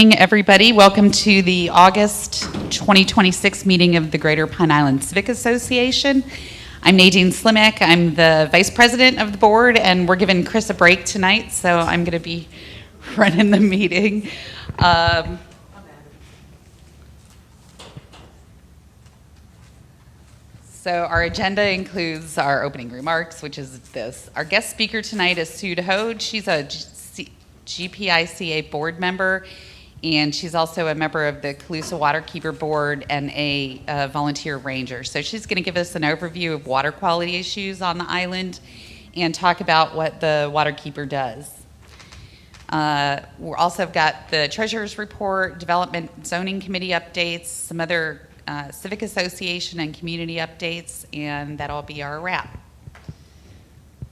Everybody, welcome to the August 2026 meeting of the Greater Pine Island Civic Association. I'm Nadine Slimek. I'm the vice president of the board, and we're giving Chris a break tonight, so I'm going to be running the meeting. So our agenda includes our opening remarks, which is this. Our guest speaker tonight is Sue DeHode. She's a GPICA board member, and she's also a member of the Calusa Waterkeeper Board and a volunteer ranger. So she's going to give us an overview of water quality issues on the island and talk about what the Waterkeeper does. We also have got the Treasurer's Report, Development Zoning Committee updates, some other Civic Association and community updates, and that'll be our wrap.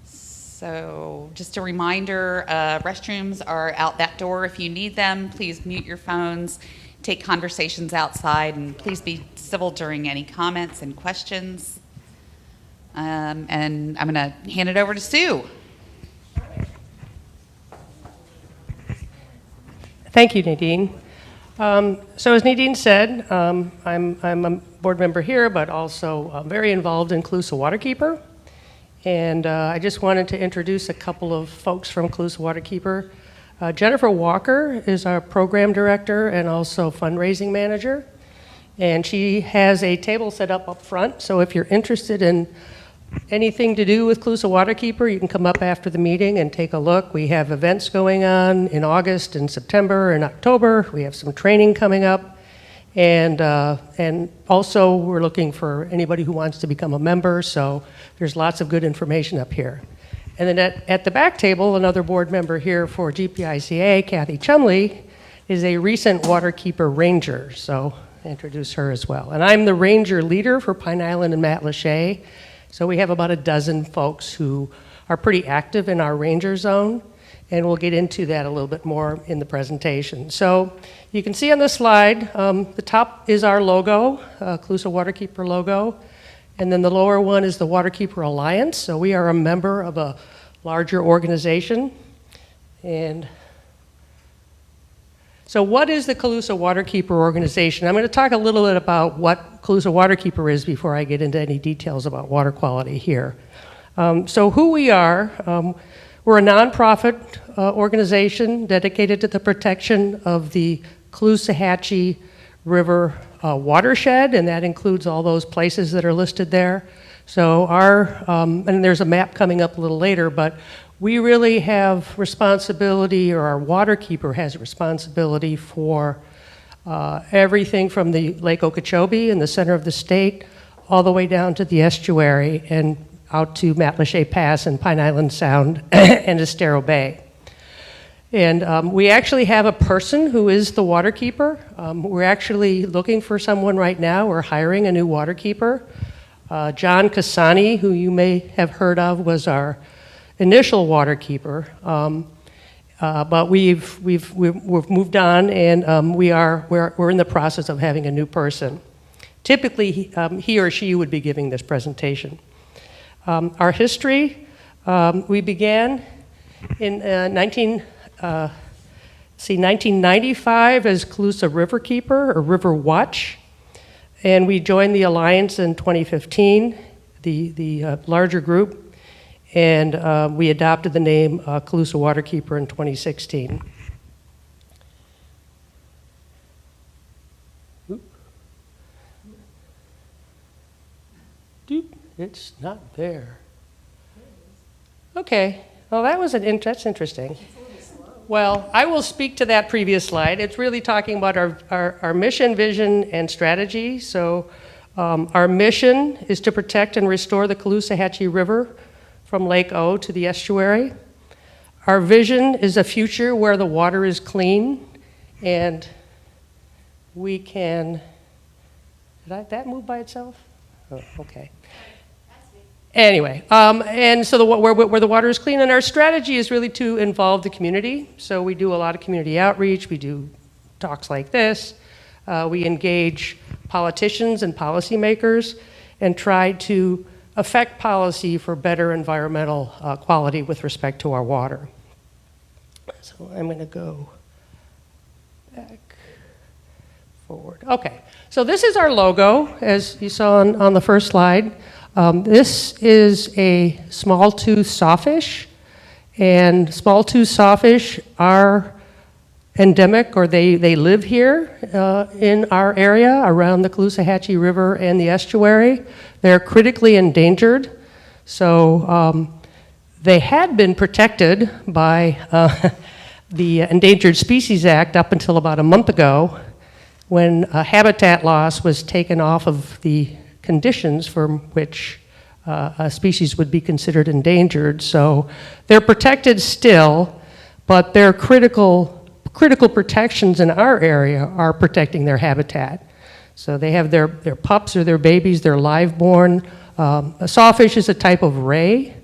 So just a reminder, restrooms are out that door if you need them. Please mute your phones, take conversations outside, and please be civil during any comments and questions. And I'm going to hand it over to Sue. Thank you, Nadine. So as Nadine said, I'm a board member here, but also very involved in Calusa Waterkeeper. And I just wanted to introduce a couple of folks from Calusa Waterkeeper. Jennifer Walker is our program director and also fundraising manager. And she has a table set up front, so if you're interested in anything to do with Calusa Waterkeeper, you can come up after the meeting and take a look. We have events going on in August and September and October. We have some training coming up. And also we're looking for anybody who wants to become a member, so there's lots of good information up here. And then at the back table, another board member here for GPICA, Kathy Chumley, is a recent Waterkeeper Ranger, so I'll introduce her as well. And I'm the Ranger leader for Pine Island and Matlacha, so we have about a dozen folks who are pretty active in our Ranger zone, and we'll get into that a little bit more in the presentation. So you can see on the slide, the top is our logo, Calusa Waterkeeper logo, and then the lower one is the Waterkeeper Alliance. So we are a member of a larger organization. And so what is the Calusa Waterkeeper organization? I'm going to talk a little bit about what Calusa Waterkeeper is before I get into any details about water quality here. So who we are, we're a nonprofit organization dedicated to the protection of the Caloosahatchee River watershed, and that includes all those places that are listed there. So and there's a map coming up a little later, but we really have responsibility, or our Waterkeeper has responsibility for everything from the Lake Okeechobee in the center of the state all the way down to the estuary and out to Matlacha Pass and Pine Island Sound and Estero Bay. And we actually have a person who is the Waterkeeper. We're actually looking for someone right now. We're hiring a new Waterkeeper. John Casani, who you may have heard of, was our initial Waterkeeper. But we've moved on, and we're in the process of having a new person. Typically, he or she would be giving this presentation. Our history, we began in 1995 as Calusa Riverkeeper, or River Watch, and we joined the Alliance in 2015, the larger group, and we adopted the name Calusa Waterkeeper in 2016. It's not there. Okay, well that's interesting. Well, I will speak to that previous slide. It's really talking about our mission, vision, and strategy. So our mission is to protect and restore the Caloosahatchee River from Lake O to the estuary. Our vision is a future where the water is clean and we can, did that move by itself? Oh, okay. Anyway, and so where the water is clean, and our strategy is really to involve the community. So we do a lot of community outreach. We do talks like this. We engage politicians and policymakers and try to affect policy for better environmental quality with respect to our water. So I'm going to go back, forward. Okay, so this is our logo, as you saw on the first slide. This is a small tooth sawfish, and small tooth sawfish are endemic, or they live here in our area around the Caloosahatchee River and the estuary. They're critically endangered, so they had been protected by the Endangered Species Act up until about a month ago, when habitat loss was taken off of the conditions from which a species would be considered endangered. So they're protected still, but their critical protections in our area are protecting their habitat. So they have their pups or their babies, they're live born. A sawfish is a type of ray,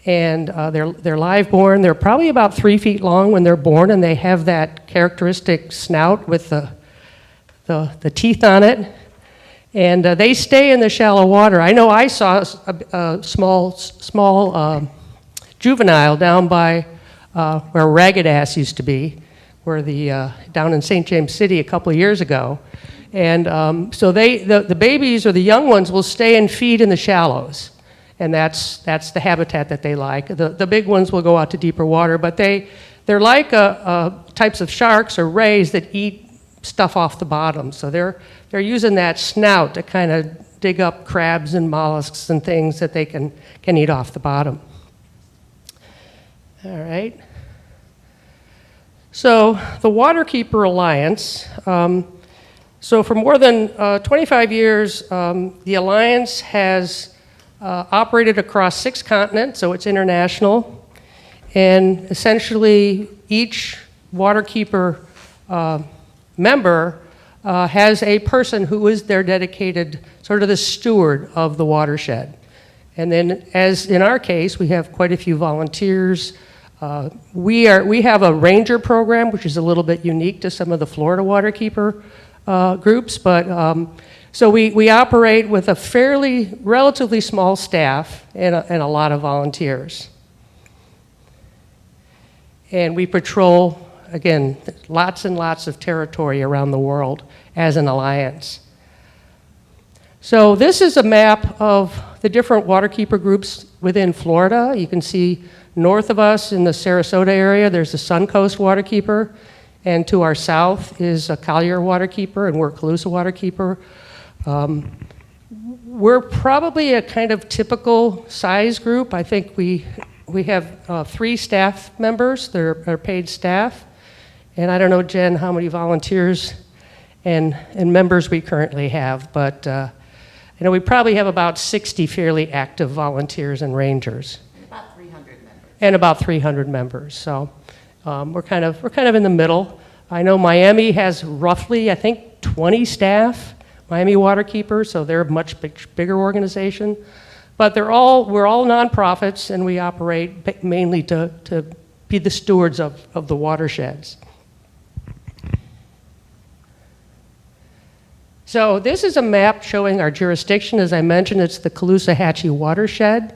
and they're live born. They're probably about 3 feet long when they're born, and they have that characteristic snout with the teeth on it. And they stay in the shallow water. I know I saw a small juvenile down by where Ragged Ass used to be, where down in St. James City a couple of years ago. And so the babies or the young ones will stay and feed in the shallows. And that's the habitat that they like. The big ones will go out to deeper water, but they're like types of sharks or rays that eat stuff off the bottom. So they're using that snout to kind of dig up crabs and mollusks and things that they can eat off the bottom. All right. So the Waterkeeper Alliance, so for more than 25 years, the Alliance has operated across 6 continents, so it's international, and essentially each Waterkeeper member has a person who is their dedicated, sort of the steward of the watershed. And then, as in our case, we have quite a few volunteers. We have a ranger program, which is a little bit unique to some of the Florida Waterkeeper groups, but so we operate with a relatively small staff and a lot of volunteers. And we patrol, again, lots and lots of territory around the world as an alliance. So this is a map of the different Waterkeeper groups within Florida. You can see north of us in the Sarasota area, there's the Suncoast Waterkeeper, and to our south is a Collier Waterkeeper, and we're Calusa Waterkeeper. We're probably a kind of typical size group. I think we have 3 staff members. They're paid staff. And I don't know, Jen, how many volunteers and members we currently have, but you know, we probably have about 60 fairly active volunteers and rangers. About 300 members. And about 300 members. So we're kind of in the middle. I know Miami has roughly, I think, 20 staff, Miami Waterkeeper, so they're a much bigger organization. But we're all nonprofits, and we operate mainly to be the stewards of the watersheds. So this is a map showing our jurisdiction. As I mentioned, it's the Caloosahatchee watershed.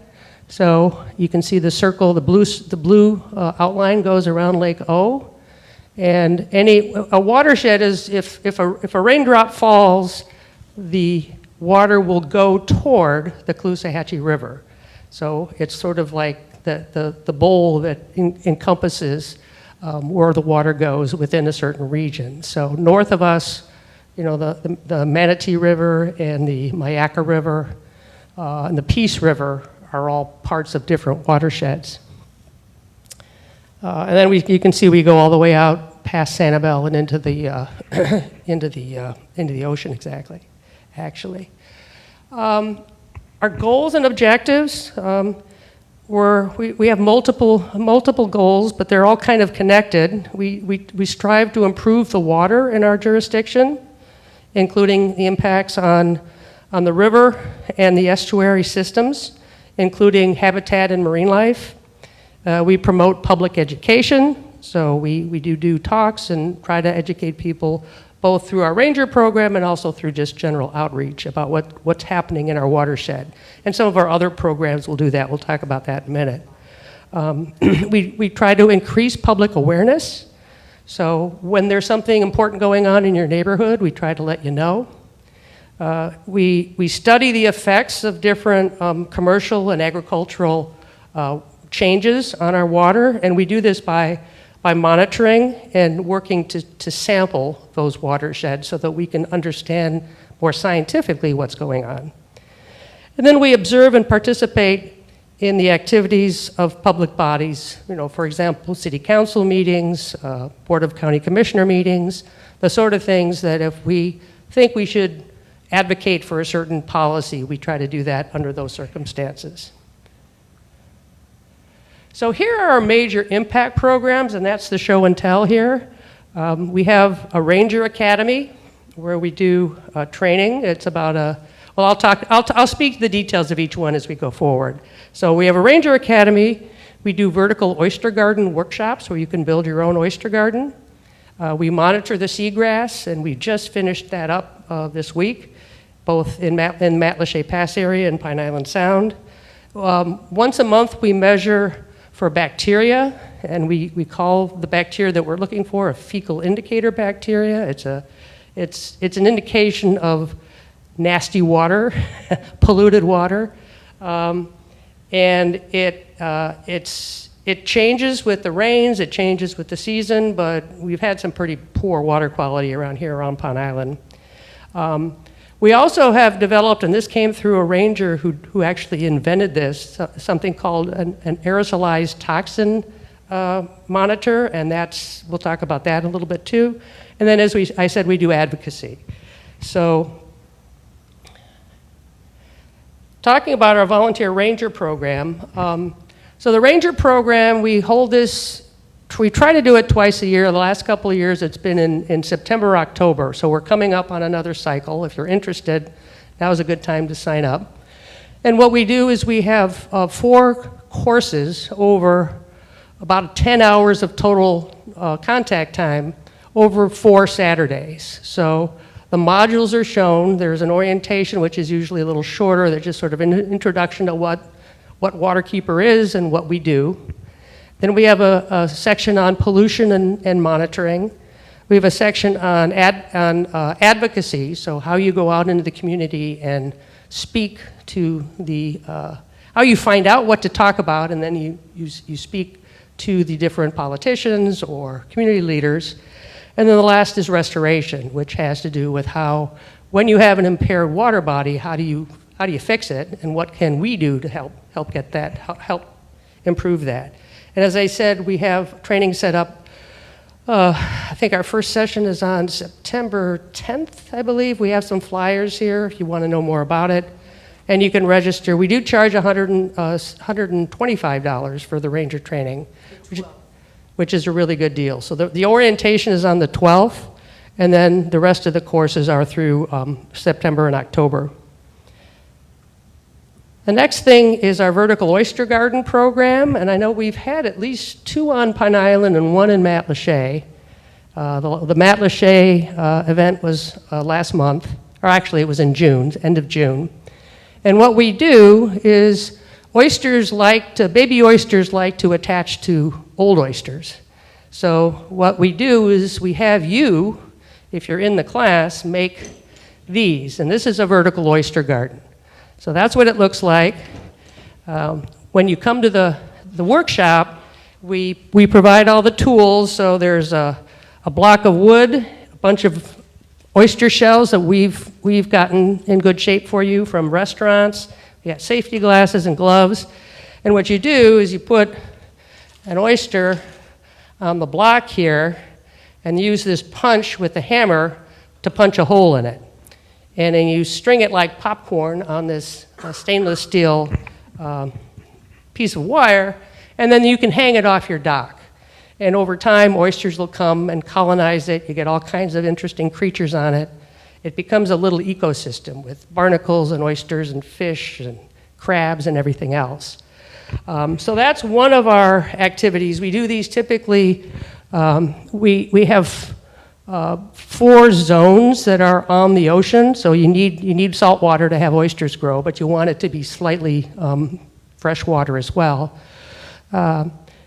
So you can see the circle, the blue outline goes around Lake O. And a watershed is if a raindrop falls, the water will go toward the Caloosahatchee River. So it's sort of like the bowl that encompasses where the water goes within a certain region. So north of us, you know, the Manatee River and the Myakka River and the Peace River are all parts of different watersheds. And then you can see we go all the way out past Sanibel and into the ocean, actually. Our goals and objectives, we have multiple goals, but they're all kind of connected. We strive to improve the water in our jurisdiction, including the impacts on the river and the estuary systems, including habitat and marine life. We promote public education, so we do talks and try to educate people both through our ranger program and also through just general outreach about what's happening in our watershed. And some of our other programs will do that. We'll talk about that in a minute. We try to increase public awareness. So when there's something important going on in your neighborhood, we try to let you know. We study the effects of different commercial and agricultural changes on our water, and we do this by monitoring and working to sample those watersheds so that we can understand more scientifically what's going on. And then we observe and participate in the activities of public bodies, for example, city council meetings, Board of County Commissioner meetings, the sort of things that if we think we should advocate for a certain policy, we try to do that under those circumstances. So here are our major impact programs, and that's the show and tell here. We have a Ranger Academy where we do training. It's about I'll speak to the details of each one as we go forward. So we have a Ranger Academy. We do vertical oyster garden workshops where you can build your own oyster garden. We monitor the seagrass, and we just finished that up this week, both in Matlacha Pass area and Pine Island Sound. Once a month, we measure for bacteria, and we call the bacteria that we're looking for a fecal indicator bacteria. It's an indication of nasty water, polluted water, and it changes with the rains, it changes with the season, but we've had some pretty poor water quality around here around Pond Island. We also have developed, and this came through a ranger who actually invented this, something called an aerosolized toxin monitor, and we'll talk about that a little bit too. And then as I said, we do advocacy. So talking about our volunteer ranger program, so the ranger program, we try to do it twice a year. The last couple of years it's been in September, October, so we're coming up on another cycle. If you're interested, now is a good time to sign up. And what we do is we have 4 courses over about 10 hours of total contact time over 4 Saturdays. So the modules are shown. There's an orientation, which is usually a little shorter. That's just sort of an introduction to what Waterkeeper is and what we do. Then we have a section on pollution and monitoring. We have a section on advocacy, so how you go out into the community and speak to how you find out what to talk about, and then you speak to the different politicians or community leaders. And then the last is restoration, which has to do with when you have an impaired water body, how do you fix it, and what can we do to help improve that. And as I said, we have training set up. I think our first session is on September 10th, I believe. We have some flyers here if you want to know more about it. And you can register. We do charge $125 for the ranger training, which is a really good deal. So the orientation is on the 12th, and then the rest of the courses are through September and October. The next thing is our vertical oyster garden program, and I know we've had at least 2 on Pine Island and 1 in Matlacha. The Matlacha event was last month, or actually it was in June, end of June. And what we do is baby oysters like to attach to old oysters. So what we do is we have you, if you're in the class, make these, and this is a vertical oyster garden. So that's what it looks like. When you come to the workshop, we provide all the tools. So there's a block of wood, a bunch of oyster shells that we've gotten in good shape for you from restaurants. We got safety glasses and gloves. And what you do is you put an oyster on the block here and use this punch with the hammer to punch a hole in it. And then you string it like popcorn on this stainless steel piece of wire, and then you can hang it off your dock. And over time, oysters will come and colonize it. You get all kinds of interesting creatures on it. It becomes a little ecosystem with barnacles and oysters and fish and crabs and everything else. So that's one of our activities. We do these typically, we have 4 zones that are on the ocean, so you need salt water to have oysters grow, but you want it to be slightly fresh water as well.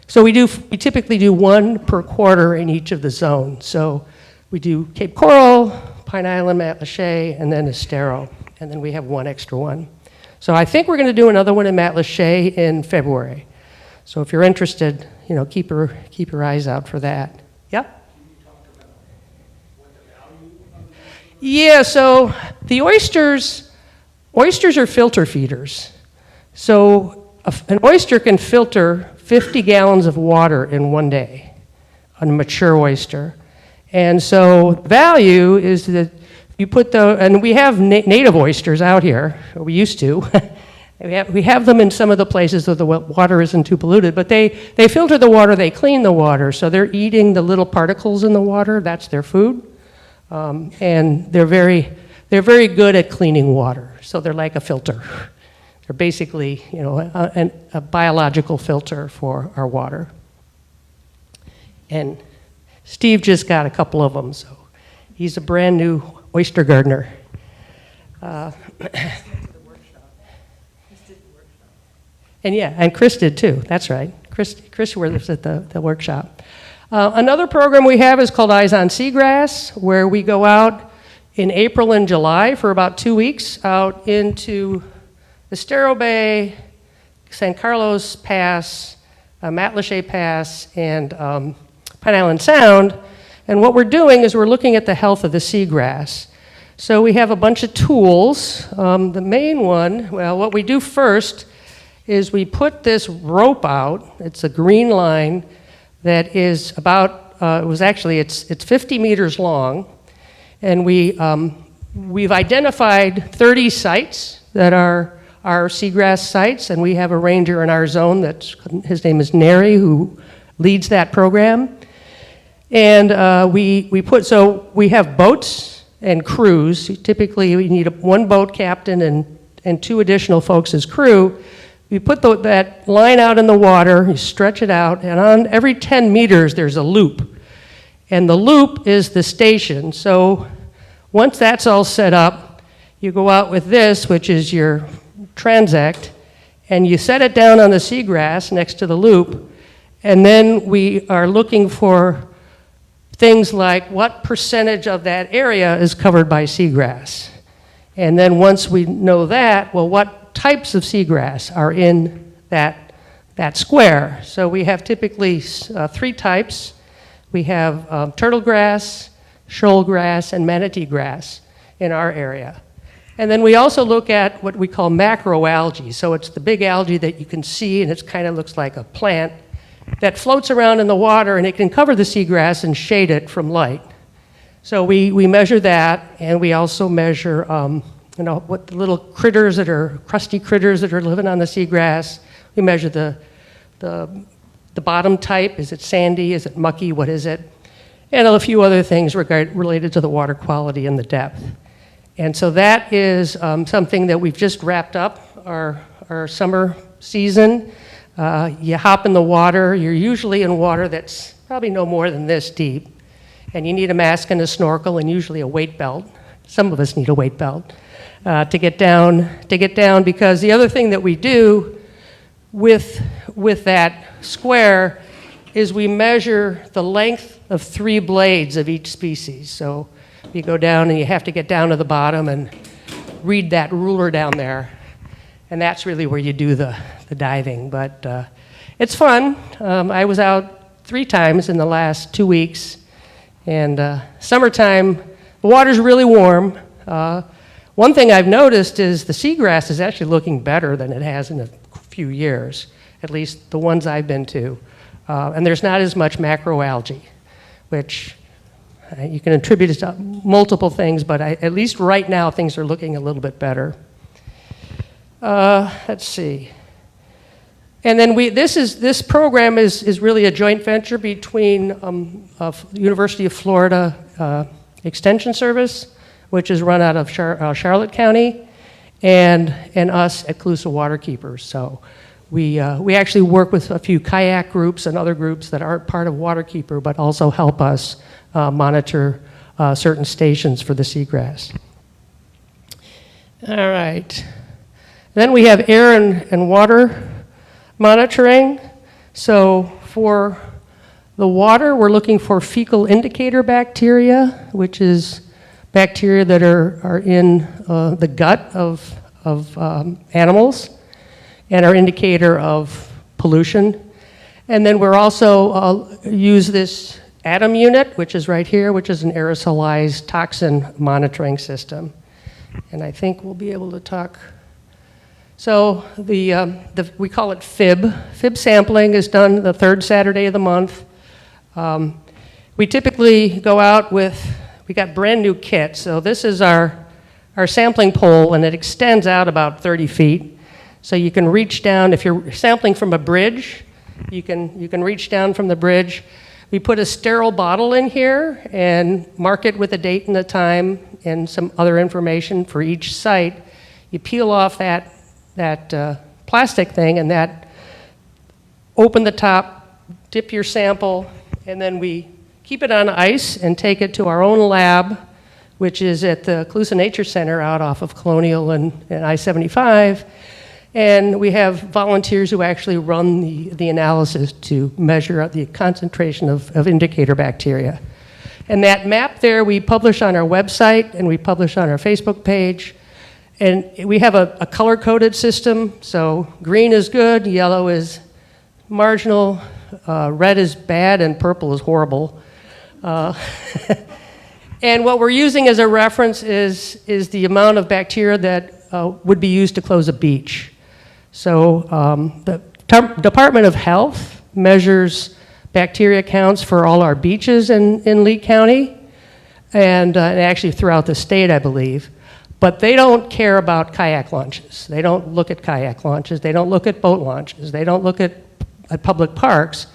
So we typically do one per quarter in each of the zones. So we do Cape Coral, Pine Island, Matlacha, and then Estero, and then we have one extra one. So I think we're going to do another one in Matlacha in February. So if you're interested, keep your eyes out for that. Yep. Yeah, so the oysters are filter feeders. So an oyster can filter 50 gallons of water in one day, a mature oyster. And so value is that you put and we have native oysters out here, or we used to. we have them in some of the places where the water isn't too polluted, but they filter the water, they clean the water, so they're eating the little particles in the water, that's their food. And they're very good at cleaning water, so they're like a filter. They're basically, a biological filter for our water. And Steve just got a couple of them, so he's a brand new oyster gardener. And Chris did too, that's right. Chris was at the workshop. Another program we have is called Eyes on Seagrass, where we go out in April and July for about 2 weeks out into Estero Bay, San Carlos Pass, Matlacha Pass, and Pine Island Sound. And what we're doing is we're looking at the health of the seagrass. So we have a bunch of tools. The main one, what we do first is we put this rope out. It's a green line that is about, it's 50 meters long. And we've identified 30 sites that are our seagrass sites, and we have a ranger in our zone his name is Neri, who leads that program. And we have boats and crews. Typically, we need one boat captain and 2 additional folks as crew. You put that line out in the water, you stretch it out, and on every 10 meters, there's a loop. And the loop is the station. So once that's all set up, you go out with this, which is your transect, and you set it down on the seagrass next to the loop, and then we are looking for things like what percentage of that area is covered by seagrass. And then once we know that, what types of seagrass are in that square? So we have typically 3 types. We have turtle grass, shoal grass, and manatee grass in our area. And then we also look at what we call macroalgae. So it's the big algae that you can see, and it kind of looks like a plant that floats around in the water, and it can cover the seagrass and shade it from light. So we measure that, and we also measure what the little critters crusty critters that are living on the seagrass. We measure the bottom type. Is it sandy? Is it mucky? What is it? And a few other things related to the water quality and the depth. And so that is something that we've just wrapped up our summer season. You hop in the water. You're usually in water that's probably no more than this deep. And you need a mask and a snorkel and usually a weight belt. Some of us need a weight belt to get down, because the other thing that we do with that square is we measure the length of 3 blades of each species. So you go down and you have to get down to the bottom and read that ruler down there. And that's really where you do the diving. But it's fun. I was out 3 times in the last 2 weeks. And summertime, the water's really warm. One thing I've noticed is the seagrass is actually looking better than it has in a few years, at least the ones I've been to. And there's not as much macroalgae, which you can attribute it to multiple things, but at least right now things are looking a little bit better. Let's see. And then this program is really a joint venture between University of Florida Extension Service, which is run out of Charlotte County, and us at Calusa Waterkeepers. So we actually work with a few kayak groups and other groups that aren't part of Waterkeeper, but also help us monitor certain stations for the seagrass. All right. Then we have air and water monitoring. So for the water, we're looking for fecal indicator bacteria, which is bacteria that are in the gut of animals and are indicator of pollution. And then we're also use this ATOM unit, which is right here, which is an aerosolized toxin monitoring system. And I think we'll be able to talk. So we call it FIB. FIB sampling is done the third Saturday of the month. We typically go out with, we got brand new kits. So this is our sampling pole, and it extends out about 30 feet. So you can reach down, if you're sampling from a bridge, you can reach down from the bridge. We put a sterile bottle in here and mark it with a date and a time and some other information for each site. You peel off that plastic thing and that, open the top, dip your sample, and then we keep it on ice and take it to our own lab, which is at the Calusa Nature Center out off of Colonial and I-75. And we have volunteers who actually run the analysis to measure out the concentration of indicator bacteria. And that map there we publish on our website and we publish on our Facebook page. And we have a color-coded system, so green is good, yellow is marginal, red is bad, and purple is horrible. And what we're using as a reference is the amount of bacteria that would be used to close a beach. So the Department of Health measures bacteria counts for all our beaches in Lee County, and actually throughout the state, I believe. But they don't care about kayak launches. They don't look at kayak launches. They don't look at boat launches. They don't look at public parks.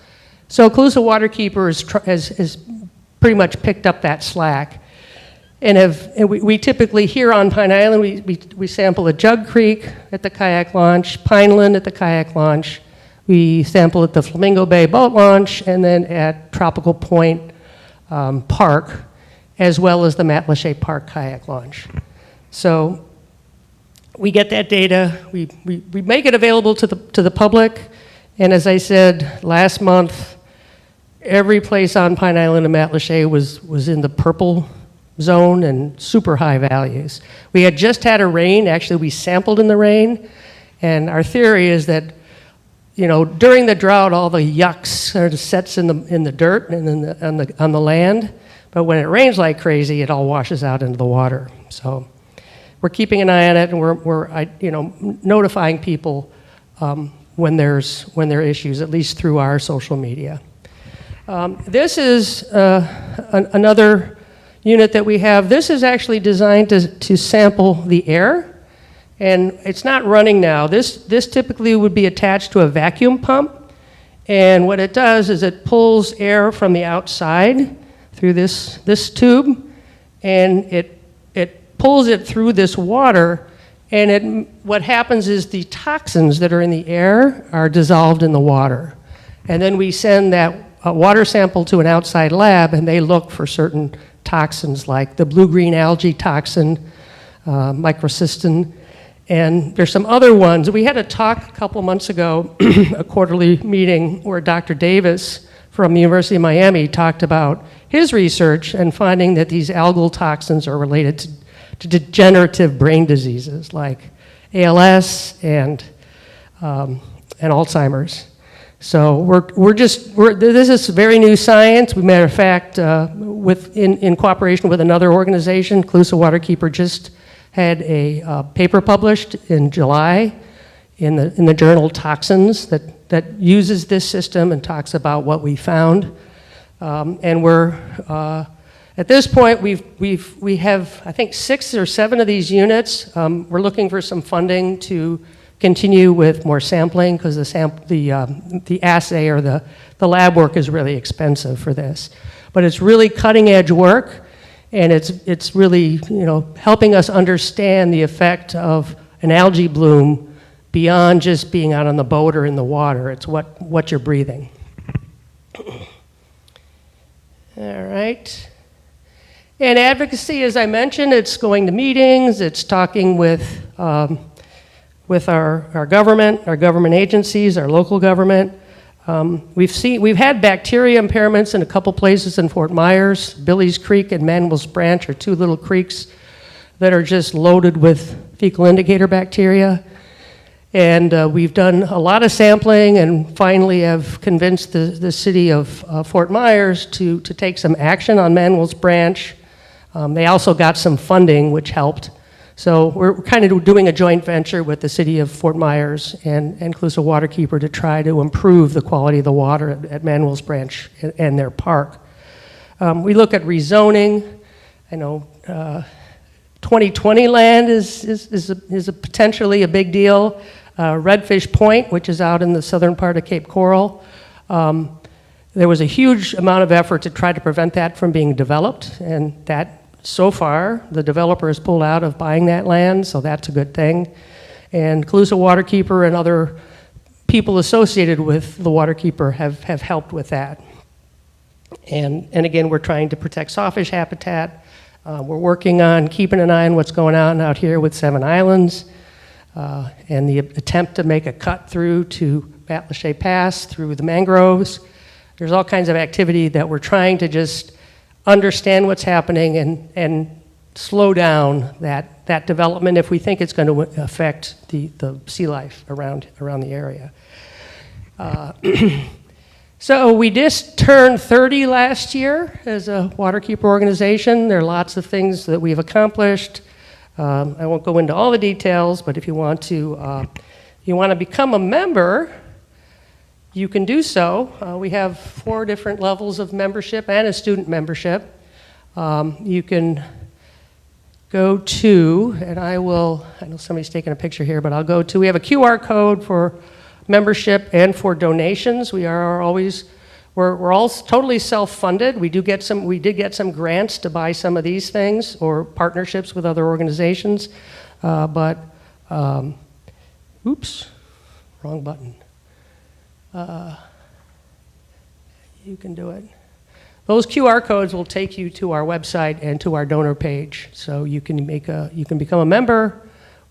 So Calusa Waterkeeper has pretty much picked up that slack. And we typically, here on Pine Island, we sample at Jug Creek at the kayak launch, Pineland at the kayak launch. We sample at the Flamingo Bay boat launch, and then at Tropical Point Park, as well as the Matlacha Park kayak launch. So we get that data, we make it available to the public, and as I said last month, every place on Pine Island and Matlacha was in the purple zone and super high values. We had just had a rain, actually we sampled in the rain, and our theory is that, you know, during the drought all the yucks sort of sets in the dirt and on the land, but when it rains like crazy it all washes out into the water. So we're keeping an eye on it, and we're notifying people when there are issues, at least through our social media. This is another unit that we have. This is actually designed to sample the air, and it's not running now. This typically would be attached to a vacuum pump, and what it does is it pulls air from the outside through this tube, and it pulls it through this water, and what happens is the toxins that are in the air are dissolved in the water. And then we send that water sample to an outside lab, and they look for certain toxins like the blue-green algae toxin, microcystin, and there's some other ones. We had a talk a couple months ago, a quarterly meeting, where Dr. Davis from the University of Miami talked about his research and finding that these algal toxins are related to degenerative brain diseases like ALS and Alzheimer's. So this is very new science. Matter of fact, in cooperation with another organization, Calusa Waterkeeper just had a paper published in July in the journal Toxins that uses this system and talks about what we found. And we're at this point we have I think 6 or 7 of these units. We're looking for some funding to continue with more sampling because the assay or the lab work is really expensive for this. But it's really cutting edge work, and it's really helping us understand the effect of an algae bloom beyond just being out on the boat or in the water. It's what you're breathing. All right. And advocacy, as I mentioned, it's going to meetings, it's talking with our government agencies, our local government. We've had bacteria impairments in a couple places in Fort Myers. Billy's Creek and Manuel's Branch are two little creeks that are just loaded with fecal indicator bacteria. And we've done a lot of sampling and finally have convinced the city of Fort Myers to take some action on Manuel's Branch. They also got some funding, which helped. So we're kind of doing a joint venture with the city of Fort Myers and Calusa Waterkeeper to try to improve the quality of the water at Manuel's Branch and their park. We look at rezoning. I know 2020 land is potentially a big deal. Redfish Point, which is out in the southern part of Cape Coral. There was a huge amount of effort to try to prevent that from being developed, and that, so far, the developer has pulled out of buying that land, so that's a good thing. And Calusa Waterkeeper and other people associated with the Waterkeeper have helped with that. And again, we're trying to protect sawfish habitat. We're working on keeping an eye on what's going on out here with Seven Islands. And the attempt to make a cut through to Batlachey Pass through the mangroves. There's all kinds of activity that we're trying to just understand what's happening and slow down that development if we think it's going to affect the sea life around the area. So we just turned 30 last year as a Waterkeeper organization. There are lots of things that we've accomplished. I won't go into all the details, but if you want to become a member, you can do so. We have 4 different levels of membership and a student membership. You can go to, and I know somebody's taking a picture here, but I'll go to, we have a QR code for membership and for donations. We're all totally self-funded. We did get some grants to buy some of these things or partnerships with other organizations, oops, wrong button. You can do it. Those QR codes will take you to our website and to our donor page, so you can become a member,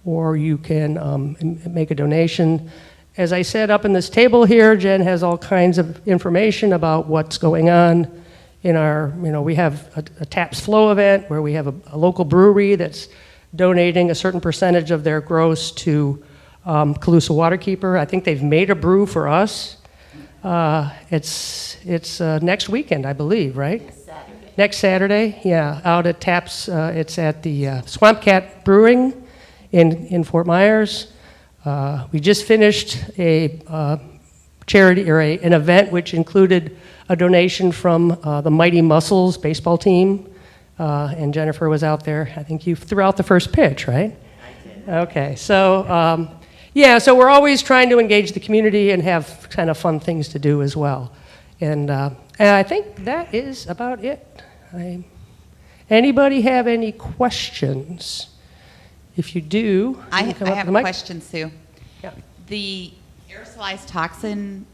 or you can make a donation. As I said, up in this table here, Jen has all kinds of information about what's going on in our, we have a Taps Flow event where we have a local brewery that's donating a certain percentage of their gross to Calusa Waterkeeper. I think they've made a brew for us. It's next weekend, I believe, right? Next Saturday, yeah, out at Taps. It's at the Swamp Cat Brewing in Fort Myers. We just finished a charity or an event which included a donation from the Mighty Muscles baseball team, and Jennifer was out there. I think you threw out the first pitch, right? I did. Okay, so so we're always trying to engage the community and have kind of fun things to do as well. And I think that is about it. Anybody have any questions? If you do, I have a question, Sue. Yeah. The aerosolized toxin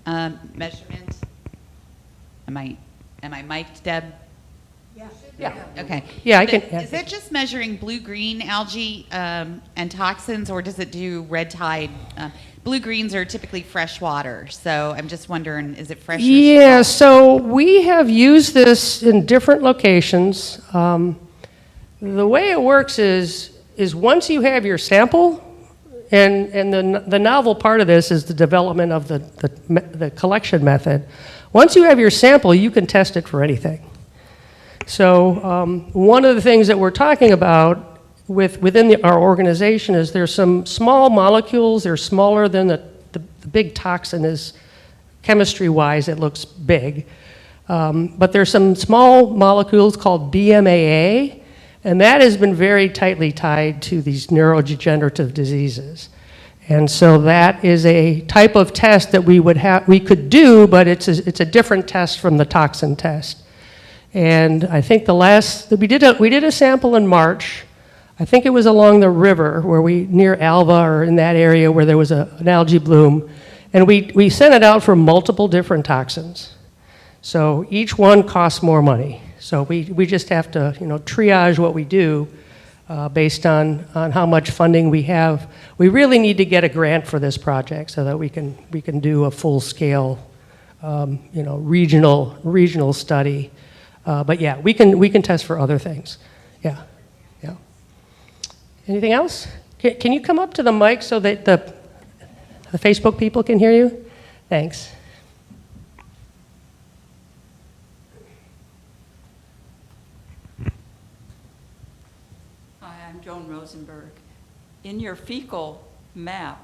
measurement. Am I mic'd, Deb? Yeah. Okay. Yeah, I can. Is it just measuring blue-green algae and toxins, or does it do red tide? Blue-greens are typically fresh water, so I'm just wondering, is it fresh? Yeah. So we have used this in different locations. The way it works is once you have your sample, and the novel part of this is the development of the collection method. Once you have your sample, you can test it for anything. So one of the things that we're talking about within our organization is there's some small molecules. They're smaller than the big toxin is chemistry-wise. It looks big. But there's some small molecules called BMAA, and that has been very tightly tied to these neurodegenerative diseases. And so that is a type of test that we could do, but it's a different test from the toxin test. And I think we did a sample in March. I think it was along the river near Alva or in that area where there was an algae bloom. And we sent it out for multiple different toxins. So each one costs more money. So we just have to, triage what we do based on how much funding we have. We really need to get a grant for this project so that we can do a full-scale regional study. But yeah, we can test for other things. Yeah, yeah. Anything else? Can you come up to the mic so that the Facebook people can hear you? Thanks. Hi, I'm Joan Rosenberg. In your fecal map,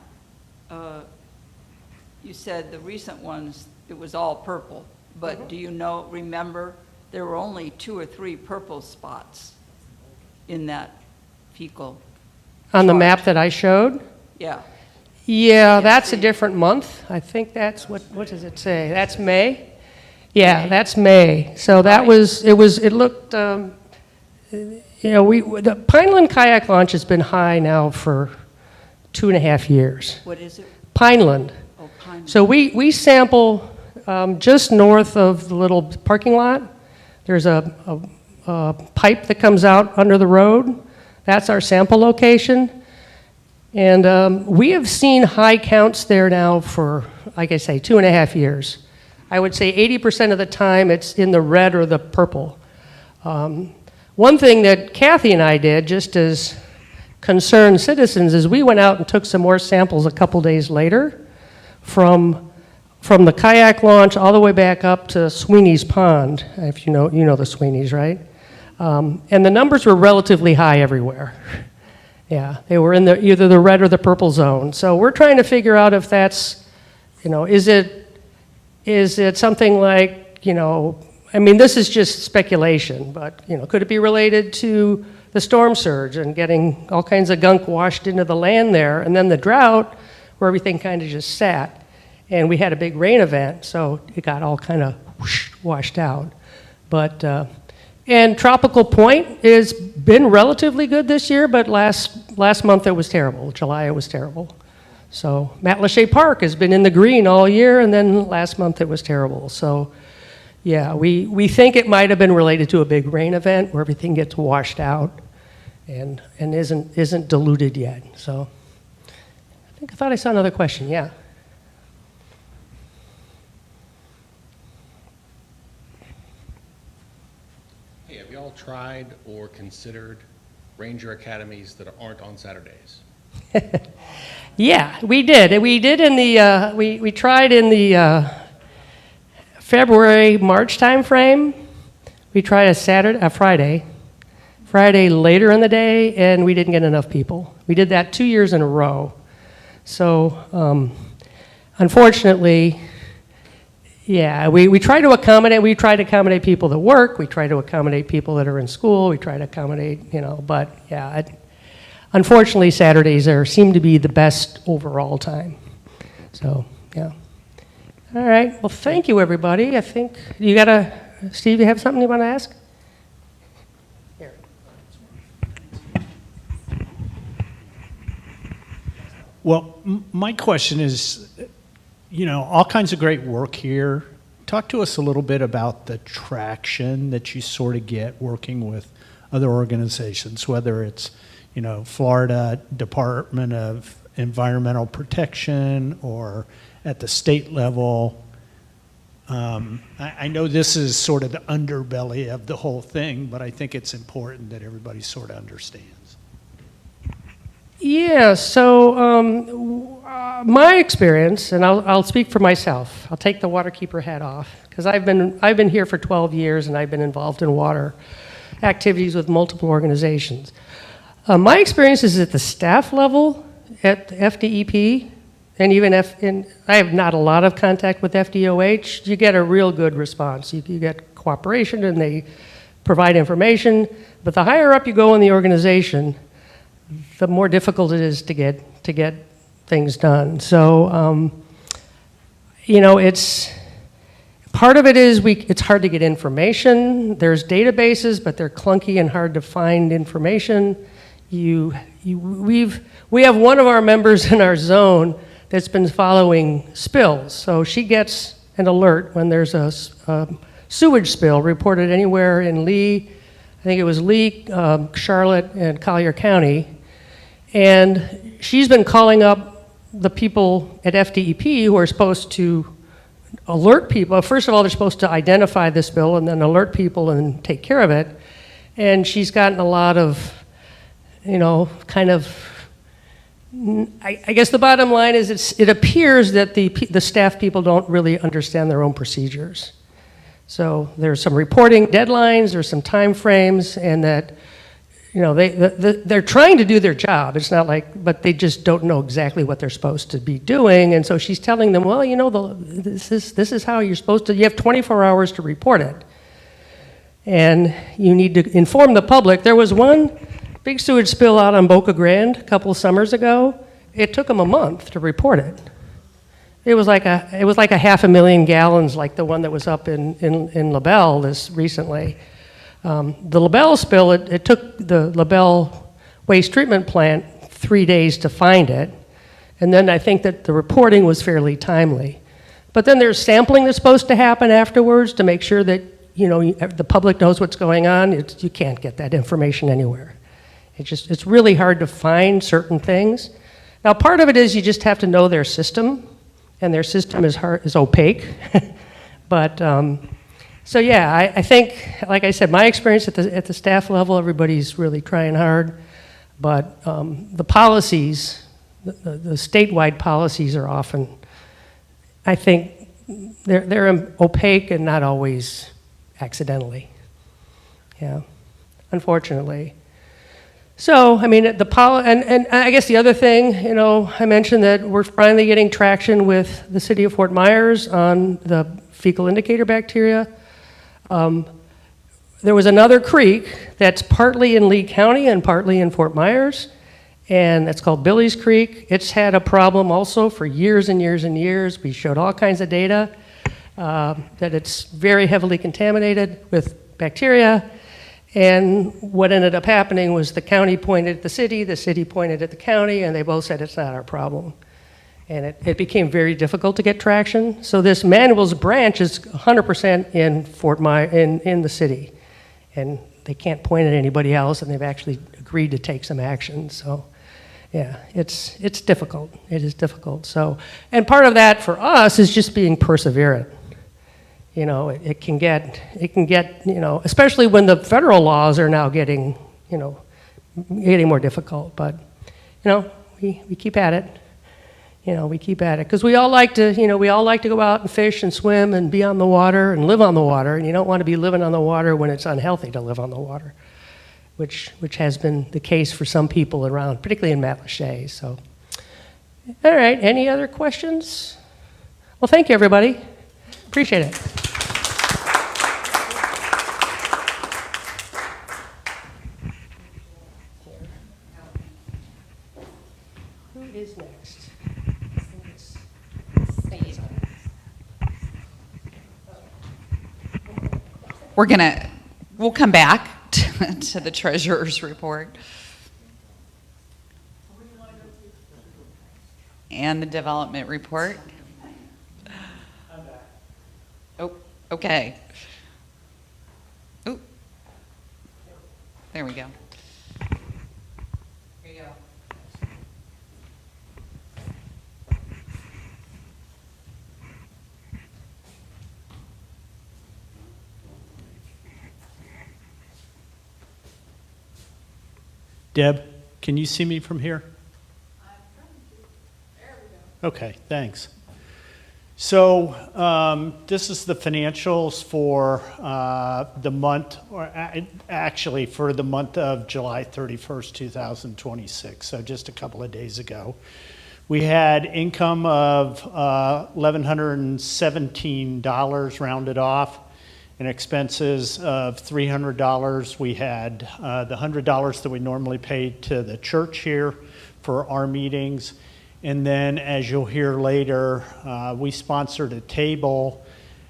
you said the recent ones, it was all purple, but do you remember, there were only 2 or 3 purple spots in that fecal On the chart. map that I showed? Yeah. Yeah, that's a see. different month. I think that's, what does it say? That's May? Yeah, May. That's May. So that Right. it looked, the Pineland kayak launch has been high now for 2.5 years. What is it? Pineland. Oh, pine. So we sample just north of the little parking lot. There's a pipe that comes out under the road. That's our sample location. And we have seen high counts there now for, like I say, 2.5 years. I would say 80% of the time it's in the red or the purple. One thing that Kathy and I did, just as concerned citizens, is we went out and took some more samples a couple days later from the kayak launch all the way back up to Sweeney's Pond, if you know the Sweeney's, right? And the numbers were relatively high everywhere. Yeah, they were in either the red or the purple zone. So we're trying to figure out if that's, is it something like, I mean, this is just speculation, but, could it be related to the storm surge and getting all kinds of gunk washed into the land there, and then the drought where everything kind of just sat, and we had a big rain event, so it got all kind of washed out. But, and Tropical Point has been relatively good this year, but last month it was terrible. July it was terrible. So Matlacha Park has been in the green all year, and then last month it was terrible. So yeah, we think it might have been related to a big rain event where everything gets washed out and isn't diluted yet. So I thought I saw another question. Yeah. Hey, have y'all tried or considered ranger academies that aren't on Saturdays? Yeah, we did. We did in the we tried in the February March time frame. We tried a Friday later in the day, and we didn't get enough people. We did that 2 years in a row. So unfortunately, yeah, we try to accommodate. We try to accommodate people that work. We try to accommodate people that are in school. We try to accommodate, but yeah. Unfortunately, Saturdays seem to be the best overall time. So, yeah. All right. Well, thank you, everybody. I think Steve, you have something you want to ask? Here. Well, my question is, all kinds of great work here. Talk to us a little bit about the traction that you sort of get working with other organizations, whether it's Florida Department of Environmental Protection or at the state level. I know this is sort of the underbelly of the whole thing, but I think it's important that everybody sort of understands. Yeah, so my experience, and I'll speak for myself. I'll take the waterkeeper hat off, because I've been here for 12 years, and I've been involved in water activities with multiple organizations. My experience is at the staff level at FDEP, and even I have not a lot of contact with FDOH. You get a real good response. You get cooperation, and they provide information. But the higher up you go in the organization, the more difficult it is to get things done. So, it's part of it is it's hard to get information. There's databases, but they're clunky and hard to find information. We have one of our members in our zone that's been following spills. So she gets an alert when there's a sewage spill reported anywhere in Lee. I think it was Lee, Charlotte, and Collier County. And she's been calling up the people at FDEP who are supposed to alert people. First of all, they're supposed to identify this spill and then alert people and take care of it. And she's gotten a lot of, kind of, I guess the bottom line is it appears that the staff people don't really understand their own procedures. So there's some reporting deadlines, there's some time frames, and that, they're trying to do their job. It's not like, but they just don't know exactly what they're supposed to be doing. And so she's telling them, well, this is how you're supposed to, you have 24 hours to report it. And you need to inform the public. There was one big sewage spill out on Boca Grande a couple of summers ago. It took them a month to report it. It was like a 500,000 gallons, like the one that was up in LaBelle this recently. The LaBelle spill, it took the LaBelle waste treatment plant 3 days to find it, and then I think that the reporting was fairly timely. But then there's sampling that's supposed to happen afterwards to make sure that the public knows what's going on. You can't get that information anywhere. It's really hard to find certain things. Now, part of it is you just have to know their system, and their system is opaque. But so yeah, I think, like I said, my experience at the staff level, everybody's really trying hard. But the policies, the statewide policies are often, I think, they're opaque and not always accidentally. Yeah, unfortunately. So, I mean, and I guess the other thing, I mentioned that we're finally getting traction with the city of Fort Myers on the fecal indicator bacteria. There was another creek that's partly in Lee County and partly in Fort Myers, and that's called Billy's Creek. It's had a problem also for years and years and years. We showed all kinds of data that it's very heavily contaminated with bacteria. And what ended up happening was the county pointed at the city pointed at the county, and they both said it's not our problem. And it became very difficult to get traction. So this Manuel's branch is 100% in Fort Myers, in the city. And they can't point at anybody else, and they've actually agreed to take some action. So yeah, it's difficult. It is difficult. So, and part of that for us is just being perseverant. It can get, especially when the federal laws are now getting more difficult. But, we keep at it. We keep at it. Because we all like to go out and fish and swim and be on the water and live on the water. And you don't want to be living on the water when it's unhealthy to live on the water, which has been the case for some people around, particularly in Matlacha. So, all right, any other questions? Well, thank you, everybody. Appreciate it. Who is next? We'll come back to the treasurer's report. And the development report. Oh, okay. Oh, there we go. Here you go. Deb, can you see me from here? Okay, thanks. So this is the financials for the month, or actually for the month of July 31st, 2026, so just a couple of days ago. We had income of $1,117 rounded off, and expenses of $300. We had the $100 that we normally pay to the church here for our meetings. And then, as you'll hear later, we sponsored a table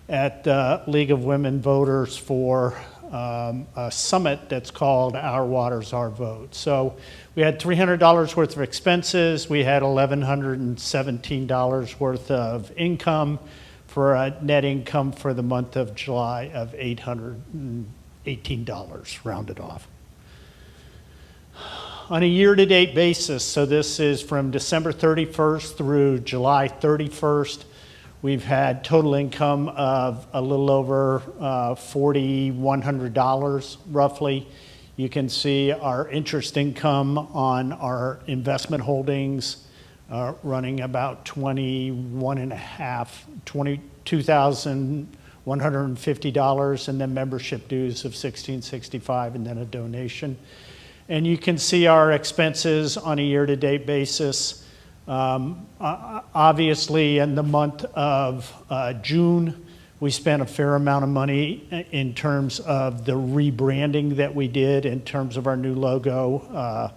at the League of Women Voters for a summit that's called Our Waters, Our Vote. So we had $300 worth of expenses. We had $1,117 worth of income for a net income for the month of July of $818 rounded off. On a year-to-date basis, so this is from December 31st through July 31st, We've had total income of a little over $4,100 roughly. You can see our interest income on our investment holdings running about $22,150, and then membership dues of $1,665, and then a donation. And you can see our expenses on a year-to-date basis. Obviously, in the month of June, we spent a fair amount of money in terms of the rebranding that we did in terms of our new logo.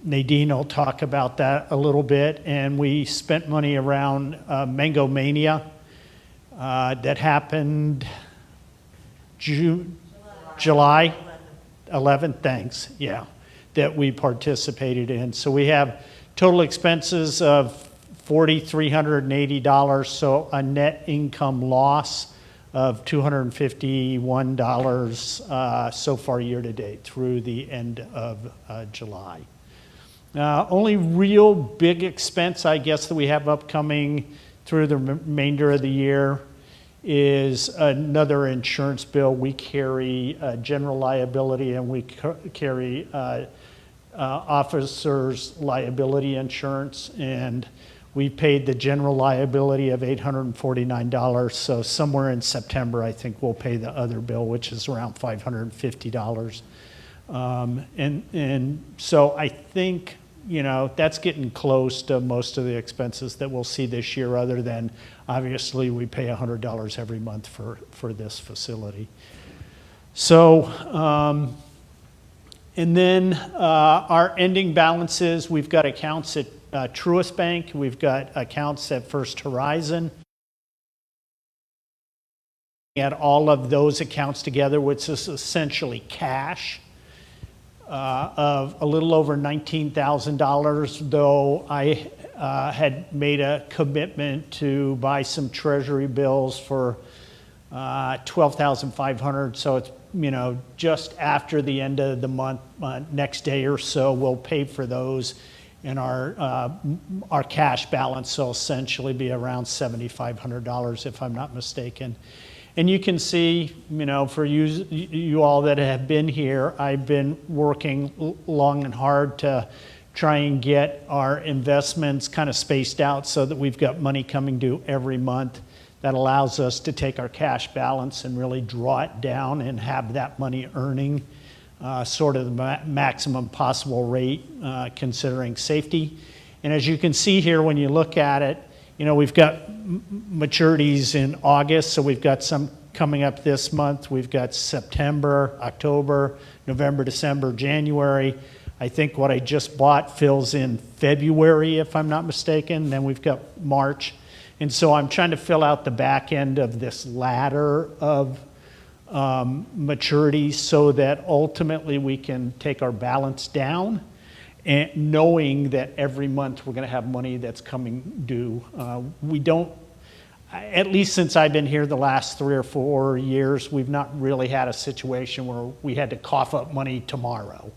Nadine will talk about that a little bit. And we spent money around Mango Mania that happened July 11th, thanks, yeah, that we participated in. So we have total expenses of $4,380, so a net income loss of $251 so far year to date through the end of July. Only real big expense, I guess, that we have upcoming through the remainder of the year is another insurance bill. We carry general liability, and we carry officers' liability insurance, and we paid the general liability of $849. So somewhere in September, I think we'll pay the other bill, which is around $550. And so I think, you know, that's getting close to most of the expenses that we'll see this year, other than obviously we pay $100 every month for this facility. So, and then our ending balances, we've got accounts at Truist Bank, we've got accounts at First Horizon. Add all of those accounts together, which is essentially cash, of a little over $19,000, though I had made a commitment to buy some treasury bills for $12,500. So it's, you know, just after the end of the month, next day or so, we'll pay for those, and our cash balance will essentially be around $7,500, if I'm not mistaken. And you can see, you know, for you all that have been here, I've been working long and hard to try and get our investments kind of spaced out so that we've got money coming due every month that allows us to take our cash balance and really draw it down and have that money earning sort of the maximum possible rate considering safety. And as you can see here, when you look at it, you know, we've got maturities in August, so we've got some coming up this month. We've got September, October, November, December, January. I think what I just bought fills in February, if I'm not mistaken. Then we've got March. And so I'm trying to fill out the back end of this ladder of maturities so that ultimately we can take our balance down, and knowing that every month we're going to have money that's coming due. We don't, at least since I've been here the last 3 or 4 years, we've not really had a situation where we had to cough up money tomorrow.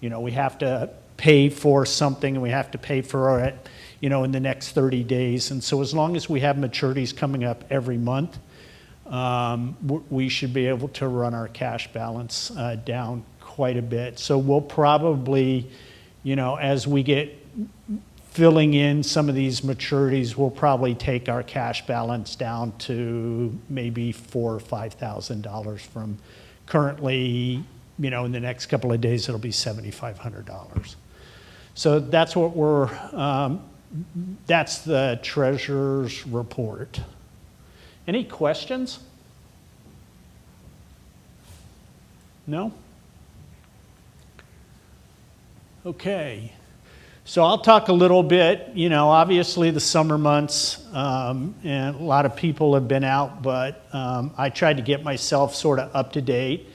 You know, we have to pay for something, and we have to pay for it, you know, in the next 30 days. And so as long as we have maturities coming up every month, we should be able to run our cash balance down quite a bit. So we'll probably, you know, as we get filling in some of these maturities, we'll probably take our cash balance down to maybe $4,000 or $5,000 from currently, you know, in the next couple of days, it'll be $7,500. So that's what that's the treasurer's report. Any questions? No? Okay. So I'll talk a little bit, you know, obviously the summer months, and a lot of people have been out, but I tried to get myself sort of up to date.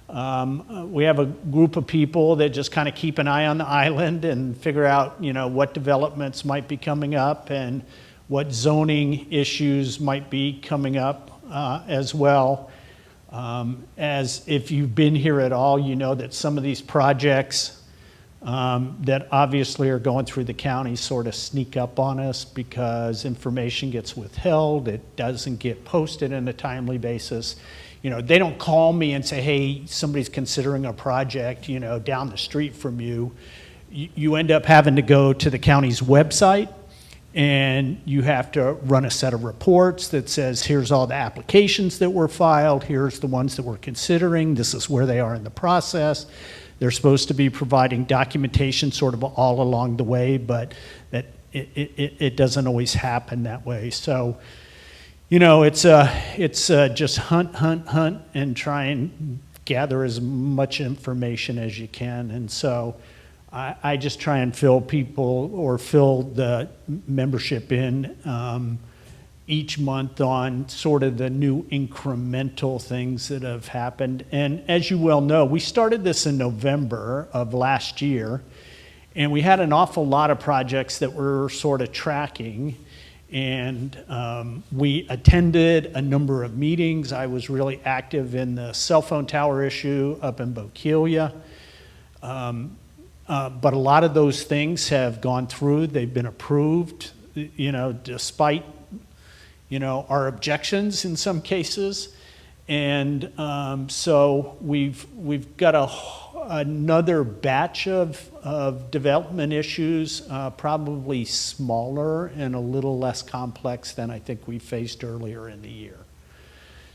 We have a group of people that just kind of keep an eye on the island and figure out, you know, what developments might be coming up and what zoning issues might be coming up as well. As if you've been here at all, you know that some of these projects that obviously are going through the county sort of sneak up on us because information gets withheld. It doesn't get posted on a timely basis. You know, they don't call me and say, hey, somebody's considering a project, you know, down the street from you. You end up having to go to the county's website, and you have to run a set of reports that says, here's all the applications that were filed, here's the ones that we're considering, this is where they are in the process. They're supposed to be providing documentation sort of all along the way, but that it doesn't always happen that way. So, you know, it's just hunt, and try and gather as much information as you can. And so I just try and fill the membership in each month on sort of the new incremental things that have happened. And as you well know, we started this in November of last year, and we had an awful lot of projects that we're sort of tracking. And we attended a number of meetings. I was really active in the cell phone tower issue up in Bokeelia. But a lot of those things have gone through. They've been approved, you know, despite, you know, our objections in some cases. And so we've got another batch of development issues, probably smaller and a little less complex than I think we faced earlier in the year.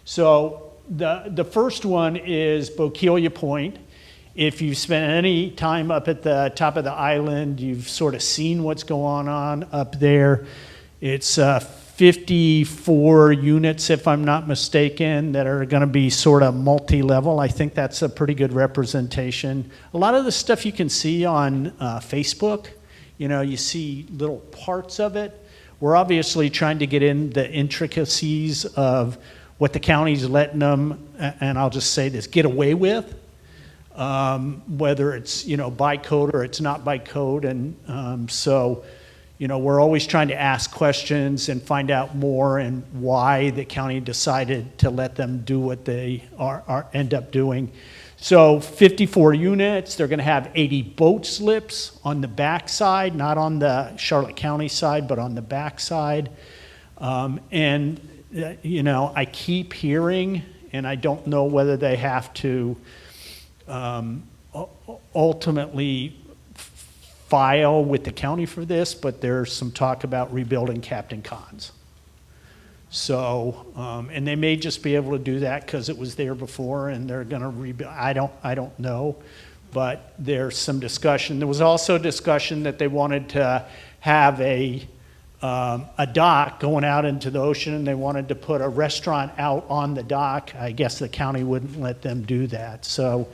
So the first one is Bokeelia Point. If you've spent any time up at the top of the island, you've sort of seen what's going on up there. It's 54 units, if I'm not mistaken, that are going to be sort of multi-level. I think that's a pretty good representation. A lot of the stuff you can see on Facebook, you know, you see little parts of it. We're obviously trying to get in the intricacies of what the county's letting them, and I'll just say this, get away with. Whether it's, you know, by code or it's not by code. And so, you know, we're always trying to ask questions and find out more and why the county decided to let them do what they end up doing. So 54 units, they're going to have 80 boat slips on the back side, not on the Charlotte County side, but on the back side. And, you know, I keep hearing, and I don't know whether they have to ultimately file with the county for this, but there's some talk about rebuilding Captain Cons. So, and they may just be able to do that because it was there before and they're going to rebuild. I don't know, but there's some discussion. There was also discussion that they wanted to have a dock going out into the ocean, and they wanted to put a restaurant out on the dock. I guess the county wouldn't let them do that. So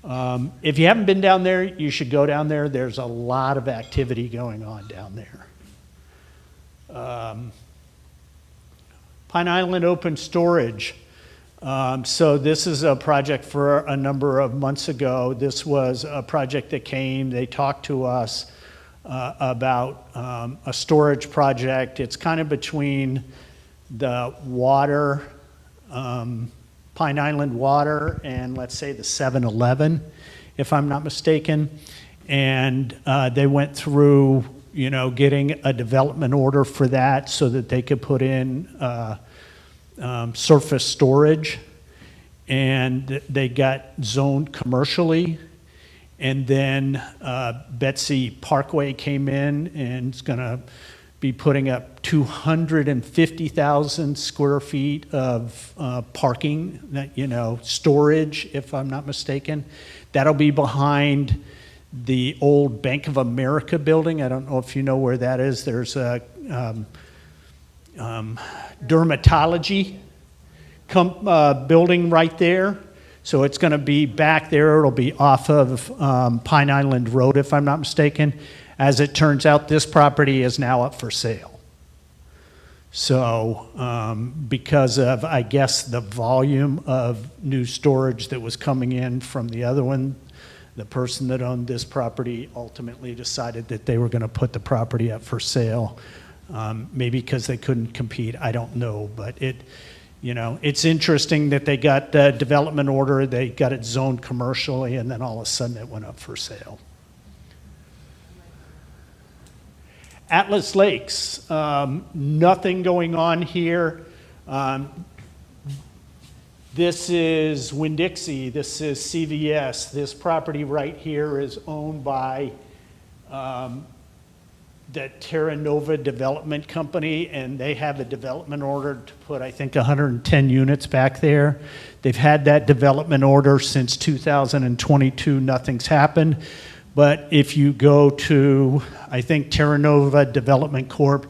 if you haven't been down there, you should go down there. There's a lot of activity going on down there. Pine Island Open Storage. So this is a project for a number of months ago. This was a project that came, they talked to us about a storage project. It's kind of between the water, Pine Island Water, and let's say the 7-Eleven, if I'm not mistaken. And they went through, you know, getting a development order for that so that they could put in surface storage. And they got zoned commercially. And then Betsy Parkway came in and is going to be putting up 250,000 square feet of parking, that, you know, storage, if I'm not mistaken. That'll be behind the old Bank of America building. I don't know if you know where that is. There's a dermatology building right there. So it's going to be back there. It'll be off of Pine Island Road, if I'm not mistaken. As it turns out, this property is now up for sale. So because of, I guess, the volume of new storage that was coming in from the other one, the person that owned this property ultimately decided that they were going to put the property up for sale. Maybe because they couldn't compete, I don't know. But you know, it's interesting that they got the development order, they got it zoned commercially, and then all of a sudden it went up for sale. Atlas Lakes, nothing going on here. This is Winn-Dixie, this is CVS. This property right here is owned by the Terra Nova Development Company, and they have a development order to put, I think, 110 units back there. They've had that development order since 2022. Nothing's happened. But if you go to, I think, Terra Nova Development Corp.,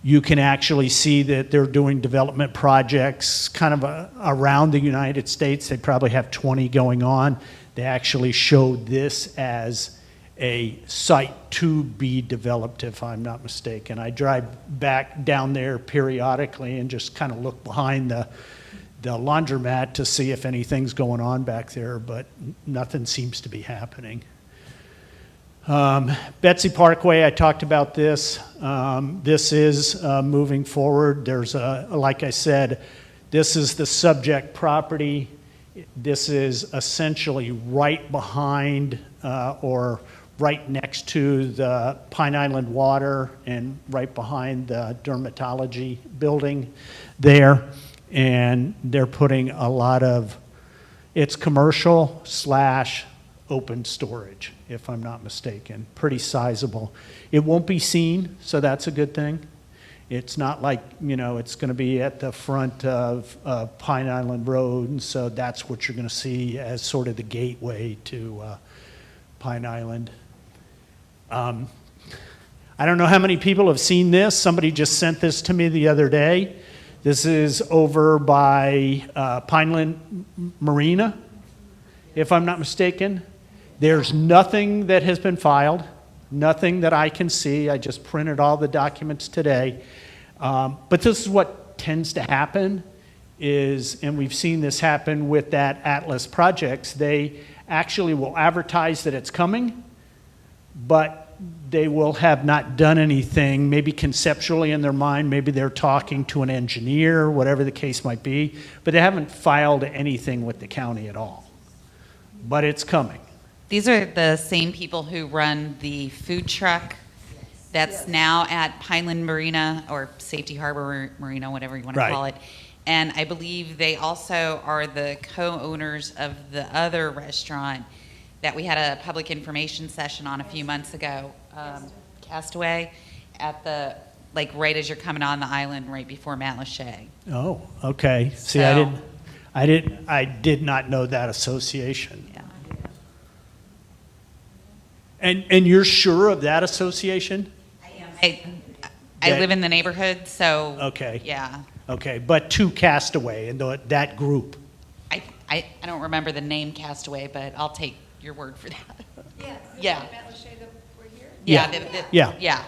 you can actually see that they're doing development projects kind of around the United States. They probably have 20 going on. They actually showed this as a site to be developed, if I'm not mistaken. I drive back down there periodically and just kind of look behind the laundromat to see if anything's going on back there, but nothing seems to be happening. Betsy Parkway, I talked about this. This is moving forward. There's like I said, this is the subject property. This is essentially right behind or right next to the Pine Island Water and right behind the dermatology building there. And they're putting a lot of, it's commercial / open storage, if I'm not mistaken. Pretty sizable. It won't be seen, so that's a good thing. It's not like, it's going to be at the front of Pine Island Road, and so that's what you're going to see as sort of the gateway to Pine Island. I don't know how many people have seen this. Somebody just sent this to me the other day. This is over by Pineland Marina, if I'm not mistaken. There's nothing that has been filed, nothing that I can see. I just printed all the documents today. But this is what tends to happen is, and we've seen this happen with that Atlas Projects, they actually will advertise that it's coming, but they will have not done anything, maybe conceptually in their mind, maybe they're talking to an engineer, whatever the case might be, but they haven't filed anything with the county at all. But it's coming. These are the same people who run the food truck that's now at Pineland Marina or Safety Harbor Marina, whatever you want to call it. And I believe they also are the co-owners of the other restaurant that we had a public information session on a few months ago, Castaway, at the, like right as you're coming on the island right before Matlacha. Oh, okay. See, So- I did not know that association. Yeah. And you're sure of that association? I That- live in the neighborhood, so. Okay. Yeah. Okay, but to Castaway and that group. I don't remember the name Castaway, but I'll take your word for that. Yeah. Yeah. Yeah. Yeah,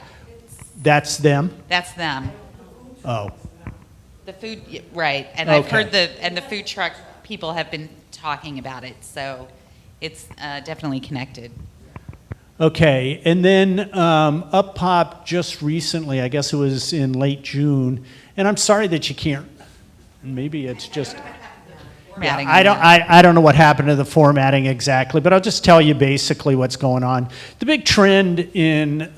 That's them? that's them. Oh, The food, right, and I've Okay. heard the food truck people have been talking about it, so it's definitely connected. okay. And then up popped just recently, I guess it was in late June, and I'm sorry that you can't, maybe it's just, Formatting I on that. I don't know what happened to the formatting exactly, but I'll just tell you basically what's going on. The big trend in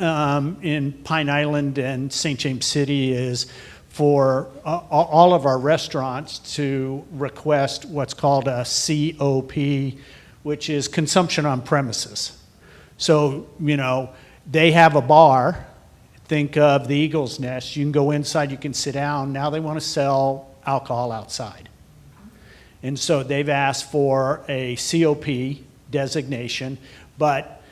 Pine Island and St. James City is for all of our restaurants to request what's called a COP, which is consumption on premises. So, they have a bar. Think of the Eagle's Nest. You can go inside, you can sit down. Now they want to sell alcohol outside. And so they've asked for a COP designation, but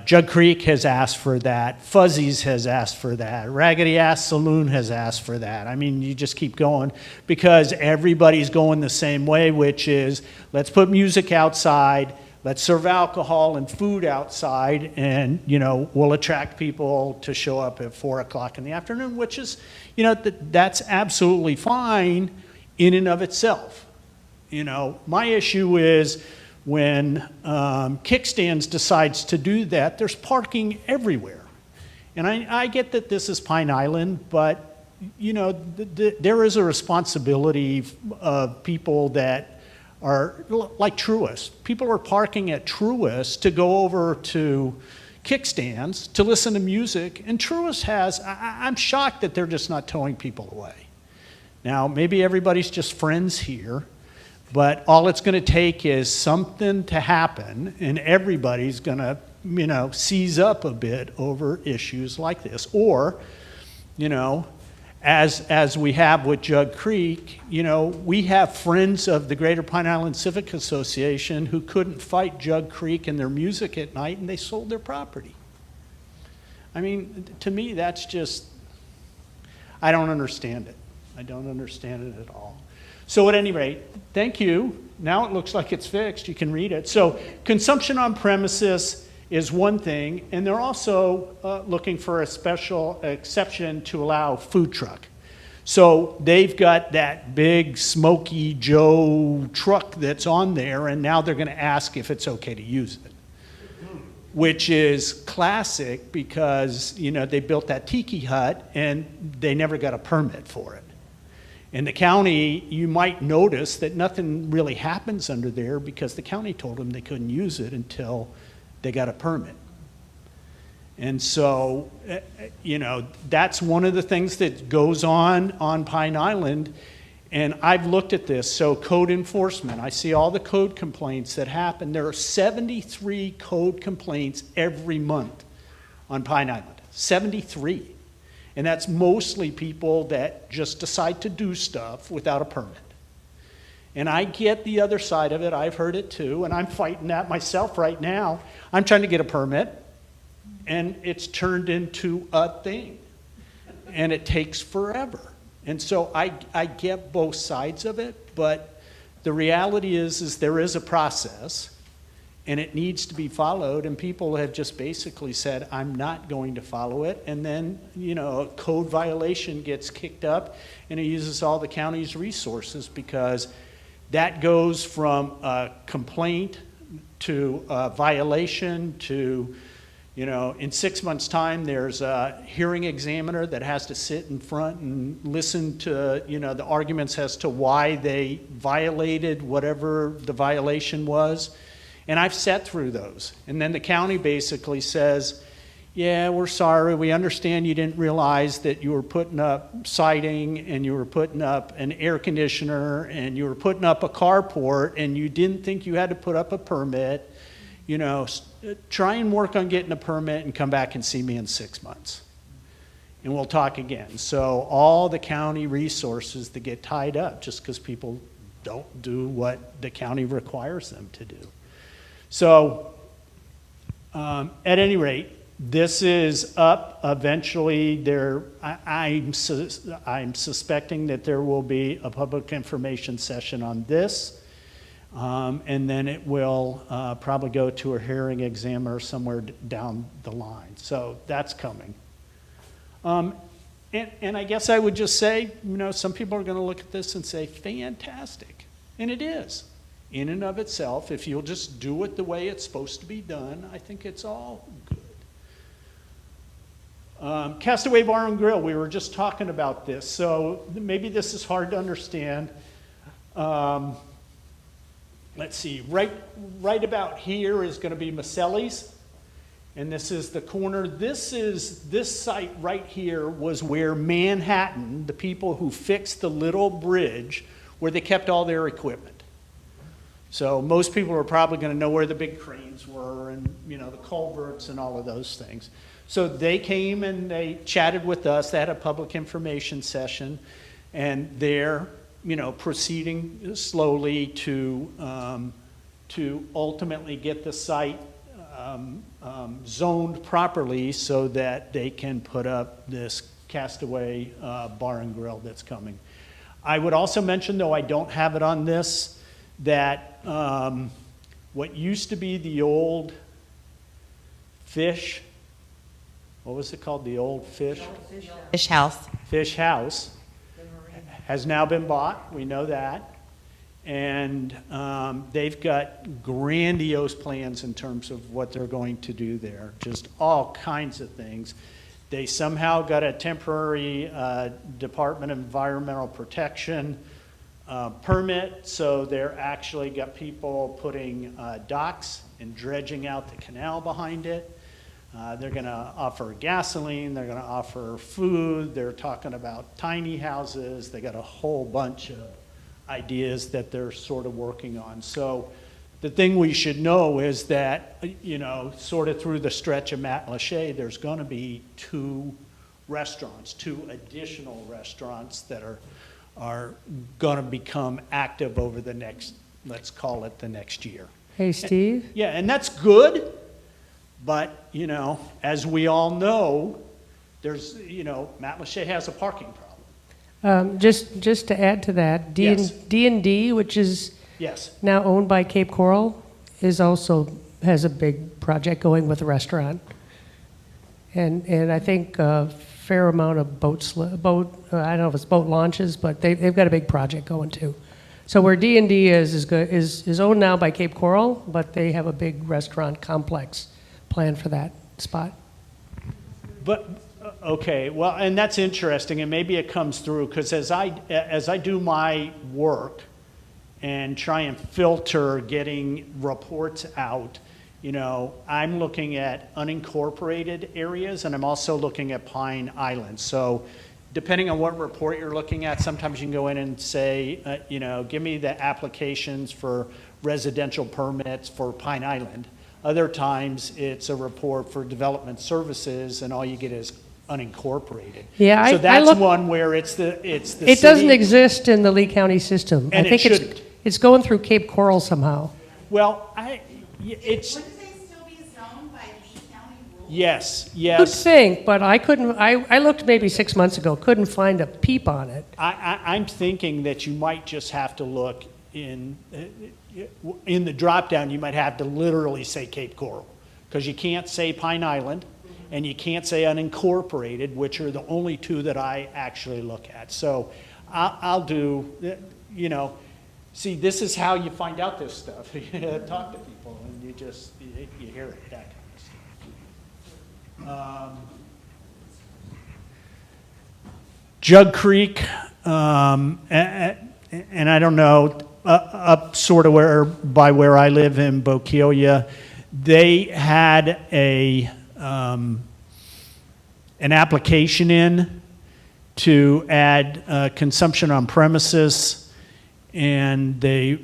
Jug Creek has asked for that. Fuzzy's has asked for that. Raggedy Ass Saloon has asked for that. I mean, you just keep going because everybody's going the same way, which is let's put music outside, let's serve alcohol and food outside, and, we'll attract people to show up at 4 o'clock in the afternoon, which is, that's absolutely fine in and of itself. My issue is when Kickstands decides to do that, there's parking everywhere. And I get that this is Pine Island, but, there is a responsibility of people that are like Truist. People are parking at Truist to go over to, kickstands to listen to music, and Truist has, I'm shocked that they're just not towing people away. Now, maybe everybody's just friends here, but all it's going to take is something to happen, and everybody's going to, seize up a bit over issues like this. Or, as we have with Jug Creek, we have friends of the Greater Pine Island Civic Association who couldn't fight Jug Creek and their music at night, and they sold their property. I mean, to me, that's just, I don't understand it. I don't understand it at all. So at any rate, thank you. Now it looks like it's fixed. You can read it. So consumption on premises is one thing, and they're also looking for a special exception to allow food truck. So they've got that big Smoky Joe truck that's on there, and now they're going to ask if it's okay to use it, which is classic because, they built that tiki hut and they never got a permit for it. In the county, you might notice that nothing really happens under there because the county told them they couldn't use it until they got a permit. And so, that's one of the things that goes on Pine Island. And I've looked at this. So code enforcement, I see all the code complaints that happen. There are 73 code complaints every month on Pine Island, 73. And that's mostly people that just decide to do stuff without a permit. And I get the other side of it. I've heard it too, and I'm fighting that myself right now. I'm trying to get a permit, and it's turned into a thing. And it takes forever. And so I get both sides of it, but the reality is there is a process, and it needs to be followed, and people have just basically said, I'm not going to follow it, and then, a code violation gets kicked up, and it uses all the county's resources because that goes from a complaint to a violation to, in 6 months' time, there's a hearing examiner that has to sit in front and listen to, the arguments as to why they violated whatever the violation was. And I've sat through those. And then the county basically says, yeah, we're sorry. We understand you didn't realize that you were putting up siding and you were putting up an air conditioner and you were putting up a carport and you didn't think you had to put up a permit. Try and work on getting a permit and come back and see me in 6 months. And we'll talk again. So all the county resources that get tied up just because people don't do what the county requires them to do. So at any rate, this is up eventually. I'm suspecting that there will be a public information session on this, and then it will probably go to a hearing examiner somewhere down the line. So that's coming. And I guess I would just say, some people are going to look at this and say, fantastic, and it is. In and of itself, if you'll just do it the way it's supposed to be done, I think it's all good. Castaway Bar and Grill, we were just talking about this, so maybe this is hard to understand. Let's see, right about here is going to be Maselli's, and this is the corner. This site right here was where Manhattan, the people who fixed the little bridge, where they kept all their equipment. So most people are probably going to know where the big cranes were and, the culverts and all of those things. So they came and they chatted with us. They had a public information session, and they're, proceeding slowly to ultimately get the site zoned properly so that they can put up this Castaway Bar and Grill that's coming. I would also mention, though I don't have it on this, that what used to be the old fish, what was it called? The old fish? Fish house. Fish house has now been bought. We know that. And they've got grandiose plans in terms of what they're going to do there. Just all kinds of things. They somehow got a temporary Department of Environmental Protection permit, so they're actually got people putting docks and dredging out the canal behind it. They're going to offer gasoline, they're going to offer food, they're talking about tiny houses, they got a whole bunch of ideas that they're sort of working on. So the thing we should know is that, you know, sort of through the stretch of Matlacha, there's going to be two additional restaurants that are going to become active over the next, let's call it the next year. Hey, Steve? Yeah, and that's good, but, you know, as we all know, there's, you know, Matlacha has a parking problem. Just to add to that, Yes. D&D, which is Yes, now owned by Cape Coral, has a big project going with a restaurant. And I think a fair amount of I don't know if it's boat launches, but they've got a big project going too. So where D&D is owned now by Cape Coral, but they have a big restaurant complex planned for that spot. but, okay, well, and that's interesting, and maybe it comes through, because as I do my work and try and filter getting reports out, you know, I'm looking at unincorporated areas, and I'm also looking at Pine Island. So depending on what report you're looking at, sometimes you can go in and say, you know, give me the applications for residential permits for Pine Island. Other times, it's a report for development services, and all you get is unincorporated. Yeah, so I that's look- one where it's the It city- doesn't exist in the Lee County system. And I think it shouldn't. it's going through Cape Coral somehow. Well, it's Wouldn't they still be zoned by Lee County rules? yes, You'd yes. think, but I couldn't, I looked maybe 6 months ago, couldn't find a peep on it. I'm thinking that you might just have to look in the drop down. You might have to literally say Cape Coral, because you can't say Pine Island, and you can't say unincorporated, which are the only two that I actually look at. So I'll do, you know, see, this is how you find out this stuff. You talk to people, and you hear it, that kind of stuff. Jug Creek, and I don't know, up sort of by where I live in Bokeelia, they had an application in to add consumption on premises, and they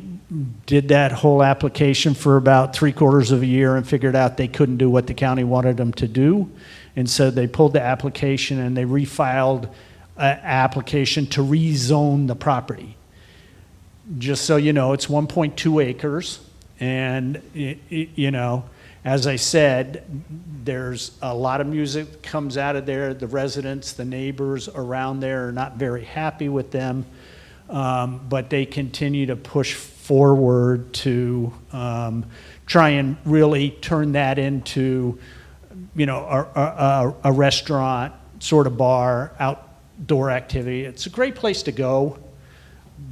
did that whole application for about 3/4 of a year and figured out they couldn't do what the county wanted them to do. And so they pulled the application and they refiled an application to rezone the property. Just so you know, it's 1.2 acres. And, you know, as I said, there's a lot of music that comes out of there. The residents, the neighbors around there are not very happy with them. But they continue to push forward to try and really turn that into, you know, a restaurant, sort of bar, outdoor activity. It's a great place to go.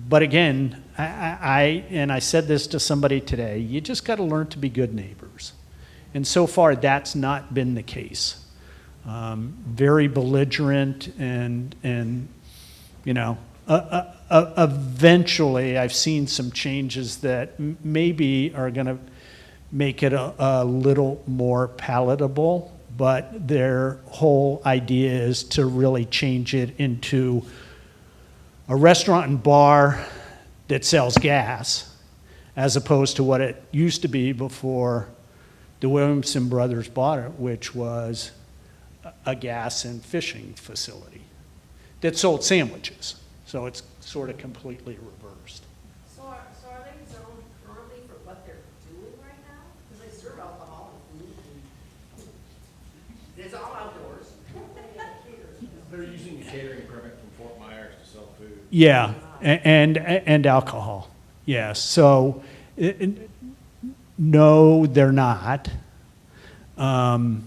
But again, I said this to somebody today, you just got to learn to be good neighbors. And so far, that's not been the case. Very belligerent and you know, eventually, I've seen some changes that maybe are going to make it a little more palatable, but their whole idea is to really change it into a restaurant and bar that sells gas, as opposed to what it used to be before the Williamson brothers bought it, which was a gas and fishing facility that sold sandwiches. So it's sort of completely reversed. So are they zoned currently for what they're doing right now? Because they serve alcohol and food and it's all outdoors. They're using a catering permit from Fort Myers to sell food. Yeah, and alcohol. Yes. So no, they're not. But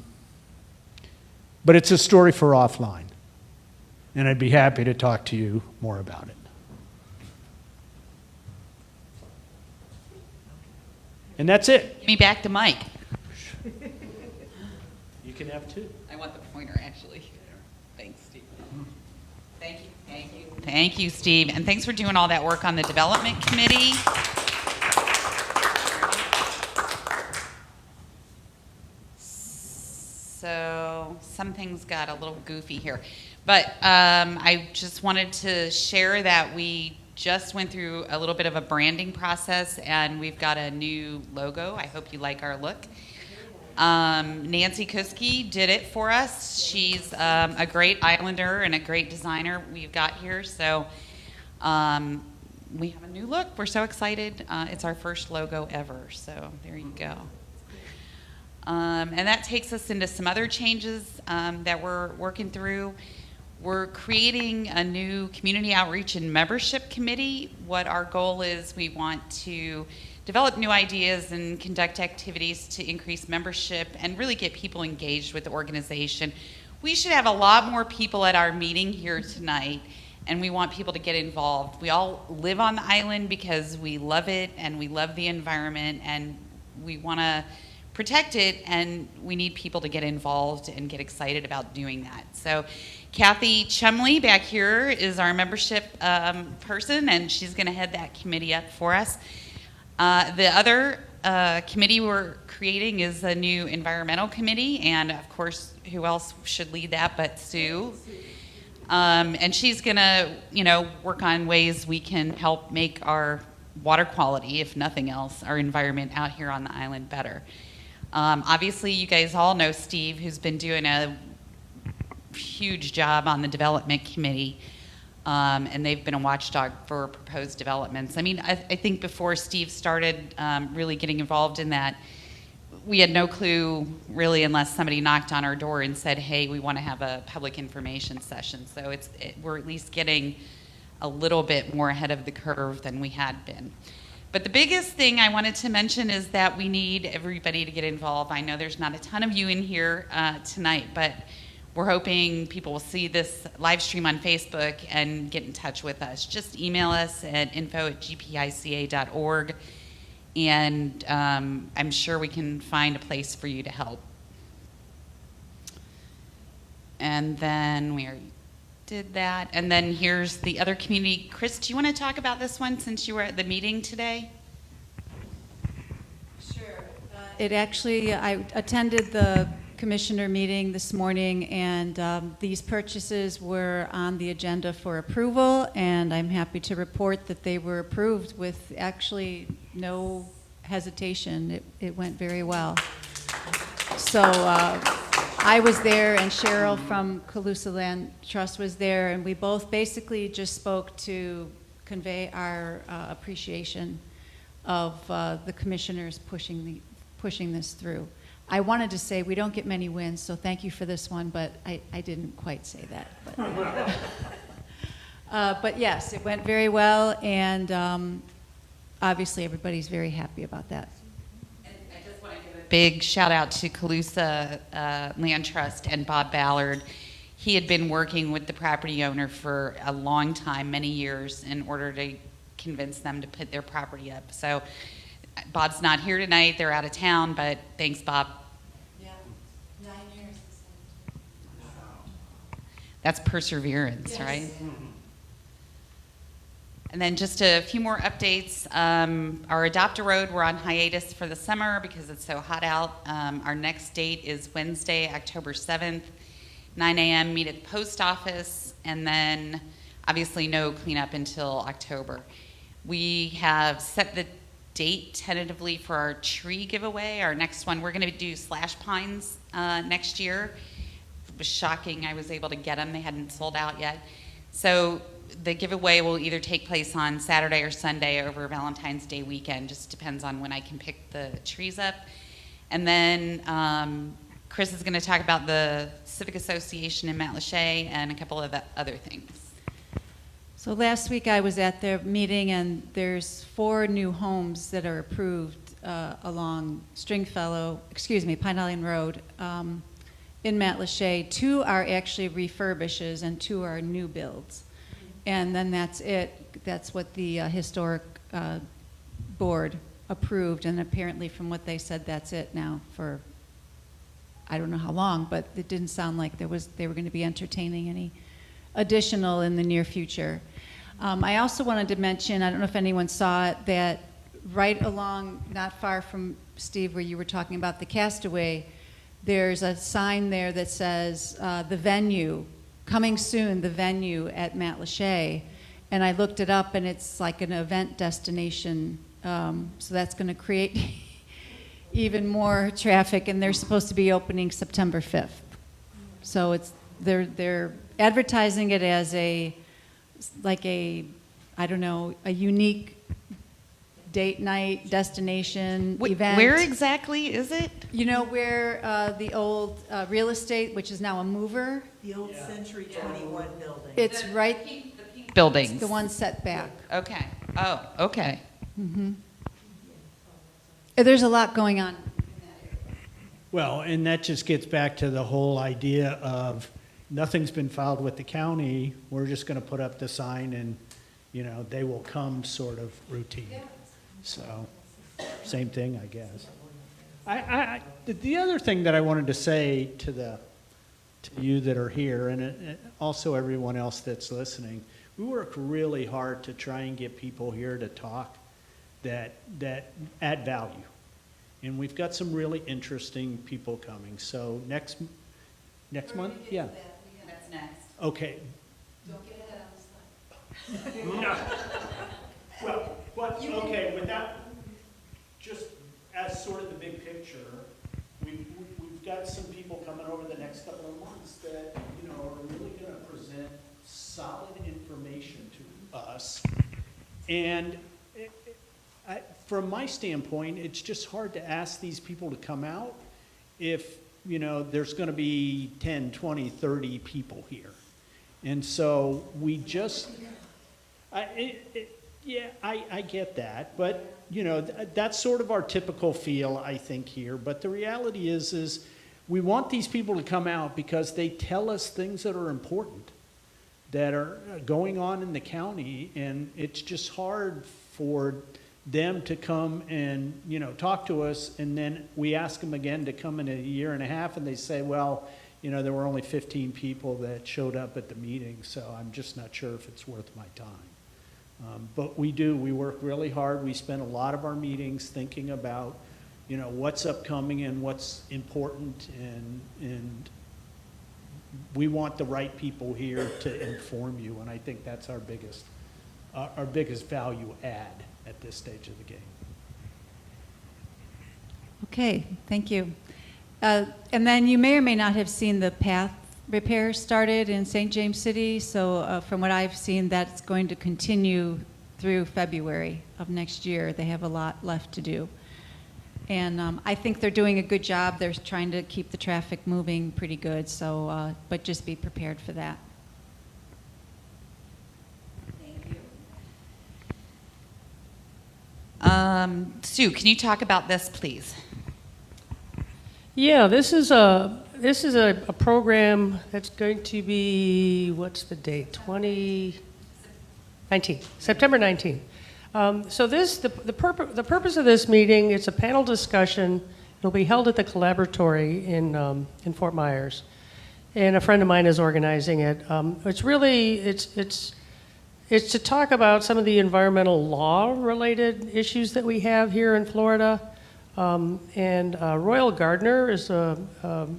it's a story for offline. And I'd be happy to talk to you more about it. And that's it. Give me back to Mike. You can have two. I want the pointer, actually. Thanks, Steve. Thank you, thank you. Thank you, Steve, and thanks for doing all that work on the development committee. So some things got a little goofy here. But I just wanted to share that we just went through a little bit of a branding process, and we've got a new logo. I hope you like our look. Nancy Kuski did it for us. She's a great Islander and a great designer we've got here. So we have a new look. We're so excited. It's our first logo ever. So there you go. And that takes us into some other changes that we're working through. We're creating a new community outreach and membership committee. What our goal is, we want to develop new ideas and conduct activities to increase membership and really get people engaged with the organization. We should have a lot more people at our meeting here tonight, and we want people to get involved. We all live on the island because we love it and we love the environment and we want to protect it, and we need people to get involved and get excited about doing that. So Kathy Chumley back here is our membership person, and she's going to head that committee up for us. The other committee we're creating is a new environmental committee, and of course, who else should lead that but Sue? And she's going to, work on ways we can help make our water quality, if nothing else, our environment out here on the island better. Obviously, you guys all know Steve, who's been doing a huge job on the development committee, and they've been a watchdog for proposed developments. I mean, I think before Steve started really getting involved in that, we had no clue really unless somebody knocked on our door and said, hey, we want to have a public information session. So we're at least getting a little bit more ahead of the curve than we had been. But the biggest thing I wanted to mention is that we need everybody to get involved. I know there's not a ton of you in here tonight, but we're hoping people will see this live stream on Facebook and get in touch with us. Just email us at info@gpica.org, and I'm sure we can find a place for you to help. And then we already did that. And then here's the other community. Chris, do you want to talk about this one since you were at the meeting today? Sure. I attended the commissioner meeting this morning, and these purchases were on the agenda for approval, and I'm happy to report that they were approved with actually no hesitation. It went very well. So I was there, and Cheryl from Calusa Land Trust was there, and we both basically just spoke to convey our appreciation of the commissioners pushing this through. I wanted to say we don't get many wins, so thank you for this one, but I didn't quite say that. But yes, it went very well, and obviously everybody's very happy about that. Big shout out to Calusa Land Trust and Bob Ballard. He had been working with the property owner for a long time, many years, in order to convince them to put their property up. So Bob's not here tonight, they're out of town, but thanks, Bob. Yeah, 9 years. That's perseverance, Yes. right? And then just a few more updates. Our Adopt-A-Road, we're on hiatus for the summer because it's so hot out. Our next date is Wednesday, October 7th, 9 a.m., meet at the post office, and then obviously no cleanup until October. We have set the date tentatively for our tree giveaway. Our next one, we're going to do slash pines next year. It was shocking I was able to get them. They hadn't sold out yet. So the giveaway will either take place on Saturday or Sunday over Valentine's Day weekend. Just depends on when I can pick the trees up. And then Chris is going to talk about the Civic Association in Matlacha and a couple of other things. So last week I was at their meeting, and there's 4 new homes that are approved along Pine Island Road in Matlacha. 2 are actually refurbishes and 2 are new builds. And then that's it. That's what the historic board approved, and apparently from what they said, that's it now for I don't know how long, but it didn't sound like they were going to be entertaining any additional in the near future. I also wanted to mention, I don't know if anyone saw it, that right along, not far from Steve, where you were talking about the Castaway, there's a sign there that says, the venue, coming soon, the venue at Matlacha. And I looked it up, and it's like an event destination, so that's going to create even more traffic, and they're supposed to be opening September 5th. So they're advertising it as a I don't know, a unique date night destination event. Where exactly is it? You know where the old real estate, which is now a mover, The old Century 21 building. it's right, Buildings. the one set back. Okay. Oh, okay. There's a lot going on. Well, and that just gets back to the whole idea of nothing's been filed with the county. We're just going to put up the sign and, you know, they will come sort of routine. So, same thing, I guess. The other thing that I wanted to say to you that are here, and also everyone else that's listening, we work really hard to try and get people here to talk that add value. And we've got some really interesting people coming. So next month? Yeah. That's next. Okay. Don't get ahead on the slide. Well, but, okay, with that, just as sort of the big picture, we've got some people coming over the next couple of months that, you know, are really gonna present solid information to us. And from my standpoint, it's just hard to ask these people to come out if, you know, there's gonna be 10, 20, 30 people here. And so we just, I get that, but, you know, that's sort of our typical feel, I think, here. But the reality is we want these people to come out because they tell us things that are important, that are going on in the county, and it's just hard for them to come and, you know, talk to us, and then we ask them again to come in a year and a half, and they say, well, you know, there were only 15 people that showed up at the meeting, so I'm just not sure if it's worth my time. But we work really hard. We spend a lot of our meetings thinking about, you know, what's upcoming and what's important, and we want the right people here to inform you, and I think that's our biggest value add at this stage of the game. Okay, thank you. And then you may or may not have seen the path repair started in St. James City. So from what I've seen, that's going to continue through February of next year. They have a lot left to do. And I think they're doing a good job. They're trying to keep the traffic moving pretty good. So, but just be prepared for that. Sue, can you talk about this, please? Yeah, this is a program that's going to be, what's the date? 2019, September 19th. So the purpose of this meeting, it's a panel discussion. It'll be held at the Collaboratory in Fort Myers, and a friend of mine is organizing it. It's to talk about some of the environmental law-related issues that we have here in Florida. Royal Gardner is a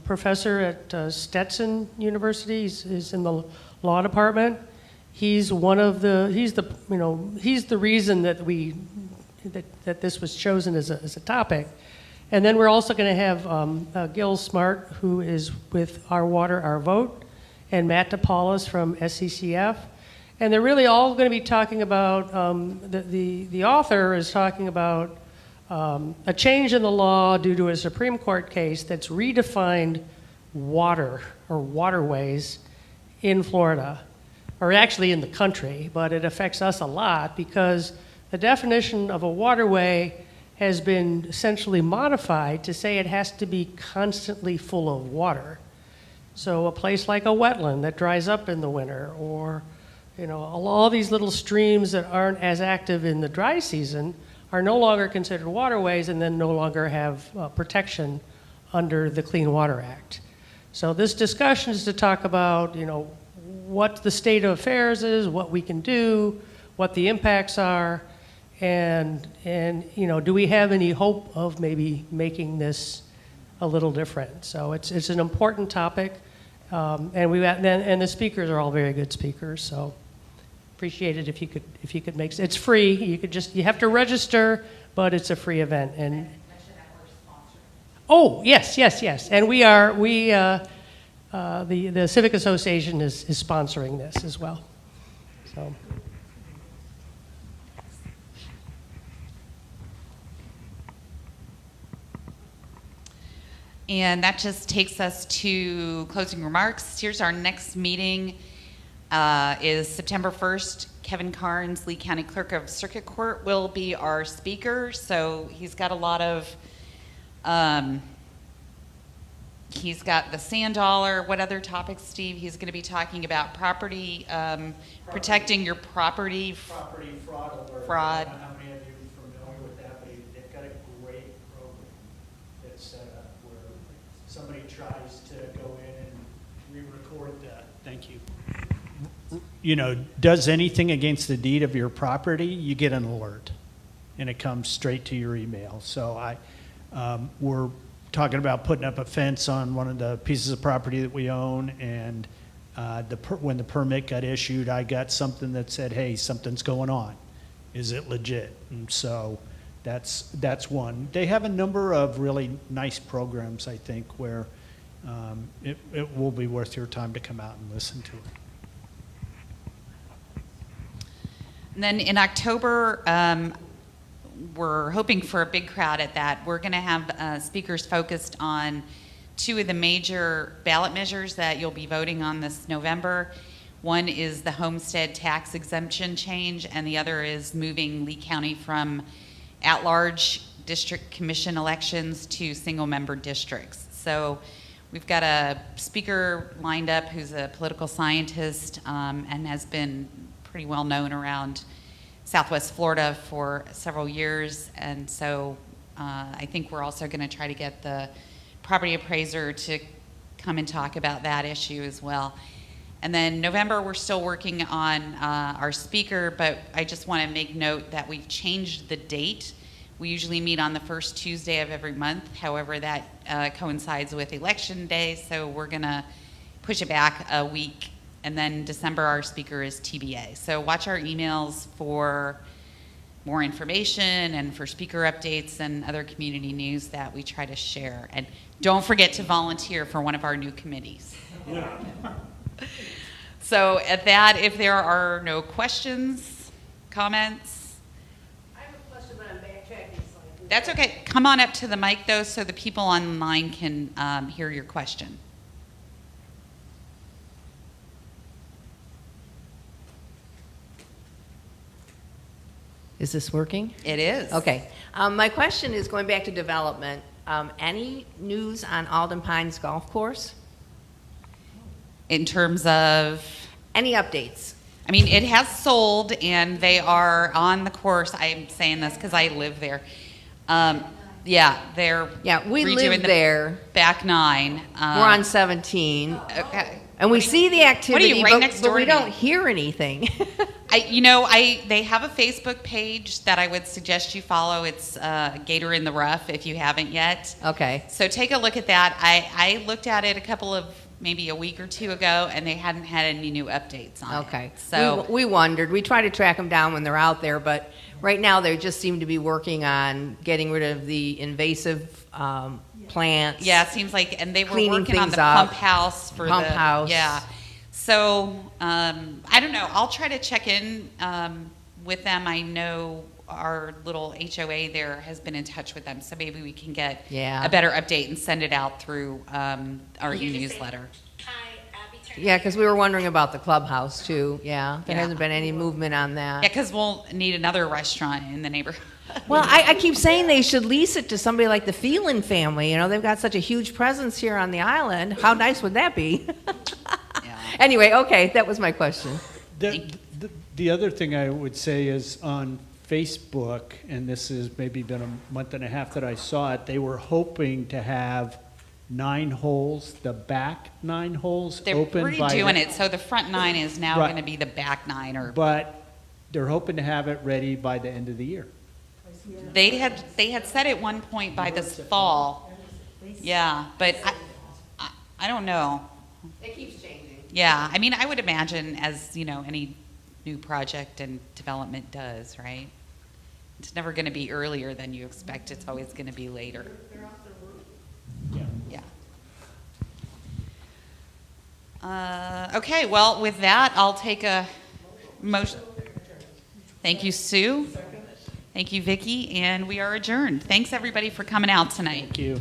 professor at Stetson University. He's in the law department. He's the reason that this was chosen as a topic. And then we're also going to have Gil Smart, who is with Our Water, Our Vote, and Matt DePaulis from SCCF. And they're really all going to be talking about, the author is talking about a change in the law due to a Supreme Court case that's redefined water or waterways in Florida, or actually in the country, but it affects us a lot because the definition of a waterway has been essentially modified to say it has to be constantly full of water. So a place like a wetland that dries up in the winter, or all these little streams that aren't as active in the dry season are no longer considered waterways and then no longer have protection under the Clean Water Act. So this discussion is to talk about, what the state of affairs is, what we can do, what the impacts are, and do we have any hope of maybe making this a little different. So it's an important topic, and the speakers are all very good speakers. So appreciate it if you could make it's free. You have to register, but it's a free event. And oh yes, and the Civic Association is sponsoring this as well. So. And that just takes us to closing remarks. Here's our next meeting is September 1st. Kevin Carnes, Lee County Clerk of Circuit Court, will be our speaker. So he's got a lot of, he's got the sand dollar. What other topics, Steve? He's going to be talking about property, protecting your property. Property fraud alert. Fraud. I don't know how many of you are familiar with that, but they've got a great program that's set up where somebody tries to go in and re-record thank you. You know, does anything against the deed of your property, you get an alert, and it comes straight to your email. So we're talking about putting up a fence on one of the pieces of property that we own, and when the permit got issued, I got something that said, hey, something's going on. Is it legit? And so that's one. They have a number of really nice programs, I think, where it will be worth your time to come out and listen to it. And then in October, we're hoping for a big crowd at that. We're going to have speakers focused on two of the major ballot measures that you'll be voting on this November. One is the homestead tax exemption change, and the other is moving Lee County from at-large district commission elections to single-member districts. So we've got a speaker lined up who's a political scientist and has been pretty well known around Southwest Florida for several years. And so I think we're also going to try to get the property appraiser to come and talk about that issue as well. And then November, we're still working on our speaker, but I just want to make note that we've changed the date. We usually meet on the first Tuesday of every month. However, that coincides with Election Day, so we're going to push it back a week. And then December, our speaker is TBA. So watch our emails for more information and for speaker updates and other community news that we try to share. And don't forget to volunteer for one of our new committees. So at that, if there are no questions, comments. I have a question, but I'm backtracking slightly. That's okay. Come on up to the mic, though, so the people online can hear your question. Is this working? It is. Okay. My question is going back to development. Any news on Alden Pines Golf Course? In terms of, Any updates? I mean, it has sold, and they are on the course. I'm saying this because I live there. Yeah, they're Yeah, we redoing live the there. back nine. We're on 17. Okay. And we see the activity, right next but door we to me? don't hear anything. They have a Facebook page that I would suggest you follow. It's Gator in the Rough if you haven't yet. Okay. So take a look at that. I looked at it maybe a week or two ago, and they hadn't had any new updates on it. Okay. So we wondered. We try to track them down when they're out there, but right now they just seem to be working on getting rid of the invasive plants. yeah, it seems like, and they were Cleaning working on things the up. pump house for Pump the house. Yeah. So I don't know. I'll try to check in with them. I know our little HOA there has been in touch with them, so maybe we can get Yeah. a better update and send it out through our e-newsletter. Yeah, because we were wondering about the clubhouse too. Yeah, there Yeah. hasn't been any movement on that. Yeah, because we'll need another restaurant in the neighborhood. Well, I keep saying they should lease it to somebody like the Phelan family. You know, they've got such a huge presence here on the island. How nice would that be? Yeah. Anyway, okay, that was my question. The other thing I would say is on Facebook, and this has maybe been a month and a half that I saw it, they were hoping to have 9 holes, the back 9 holes They're open by redoing it, so the front 9 is now Right. going to be the back 9. Or But they're hoping to have it ready by the end of the year. they had said at one point by this fall, Yeah, but I don't know. It keeps changing. Yeah, I mean, I would imagine as, any new project and development does, right? It's never going to be earlier than you expect. It's always going to be later. They're off their roof. Yeah. Okay, well, with that, I'll take a motion. Thank you, Sue. Thank you, Vicki, and we are adjourned. Thanks, everybody, for coming out tonight. Thank you.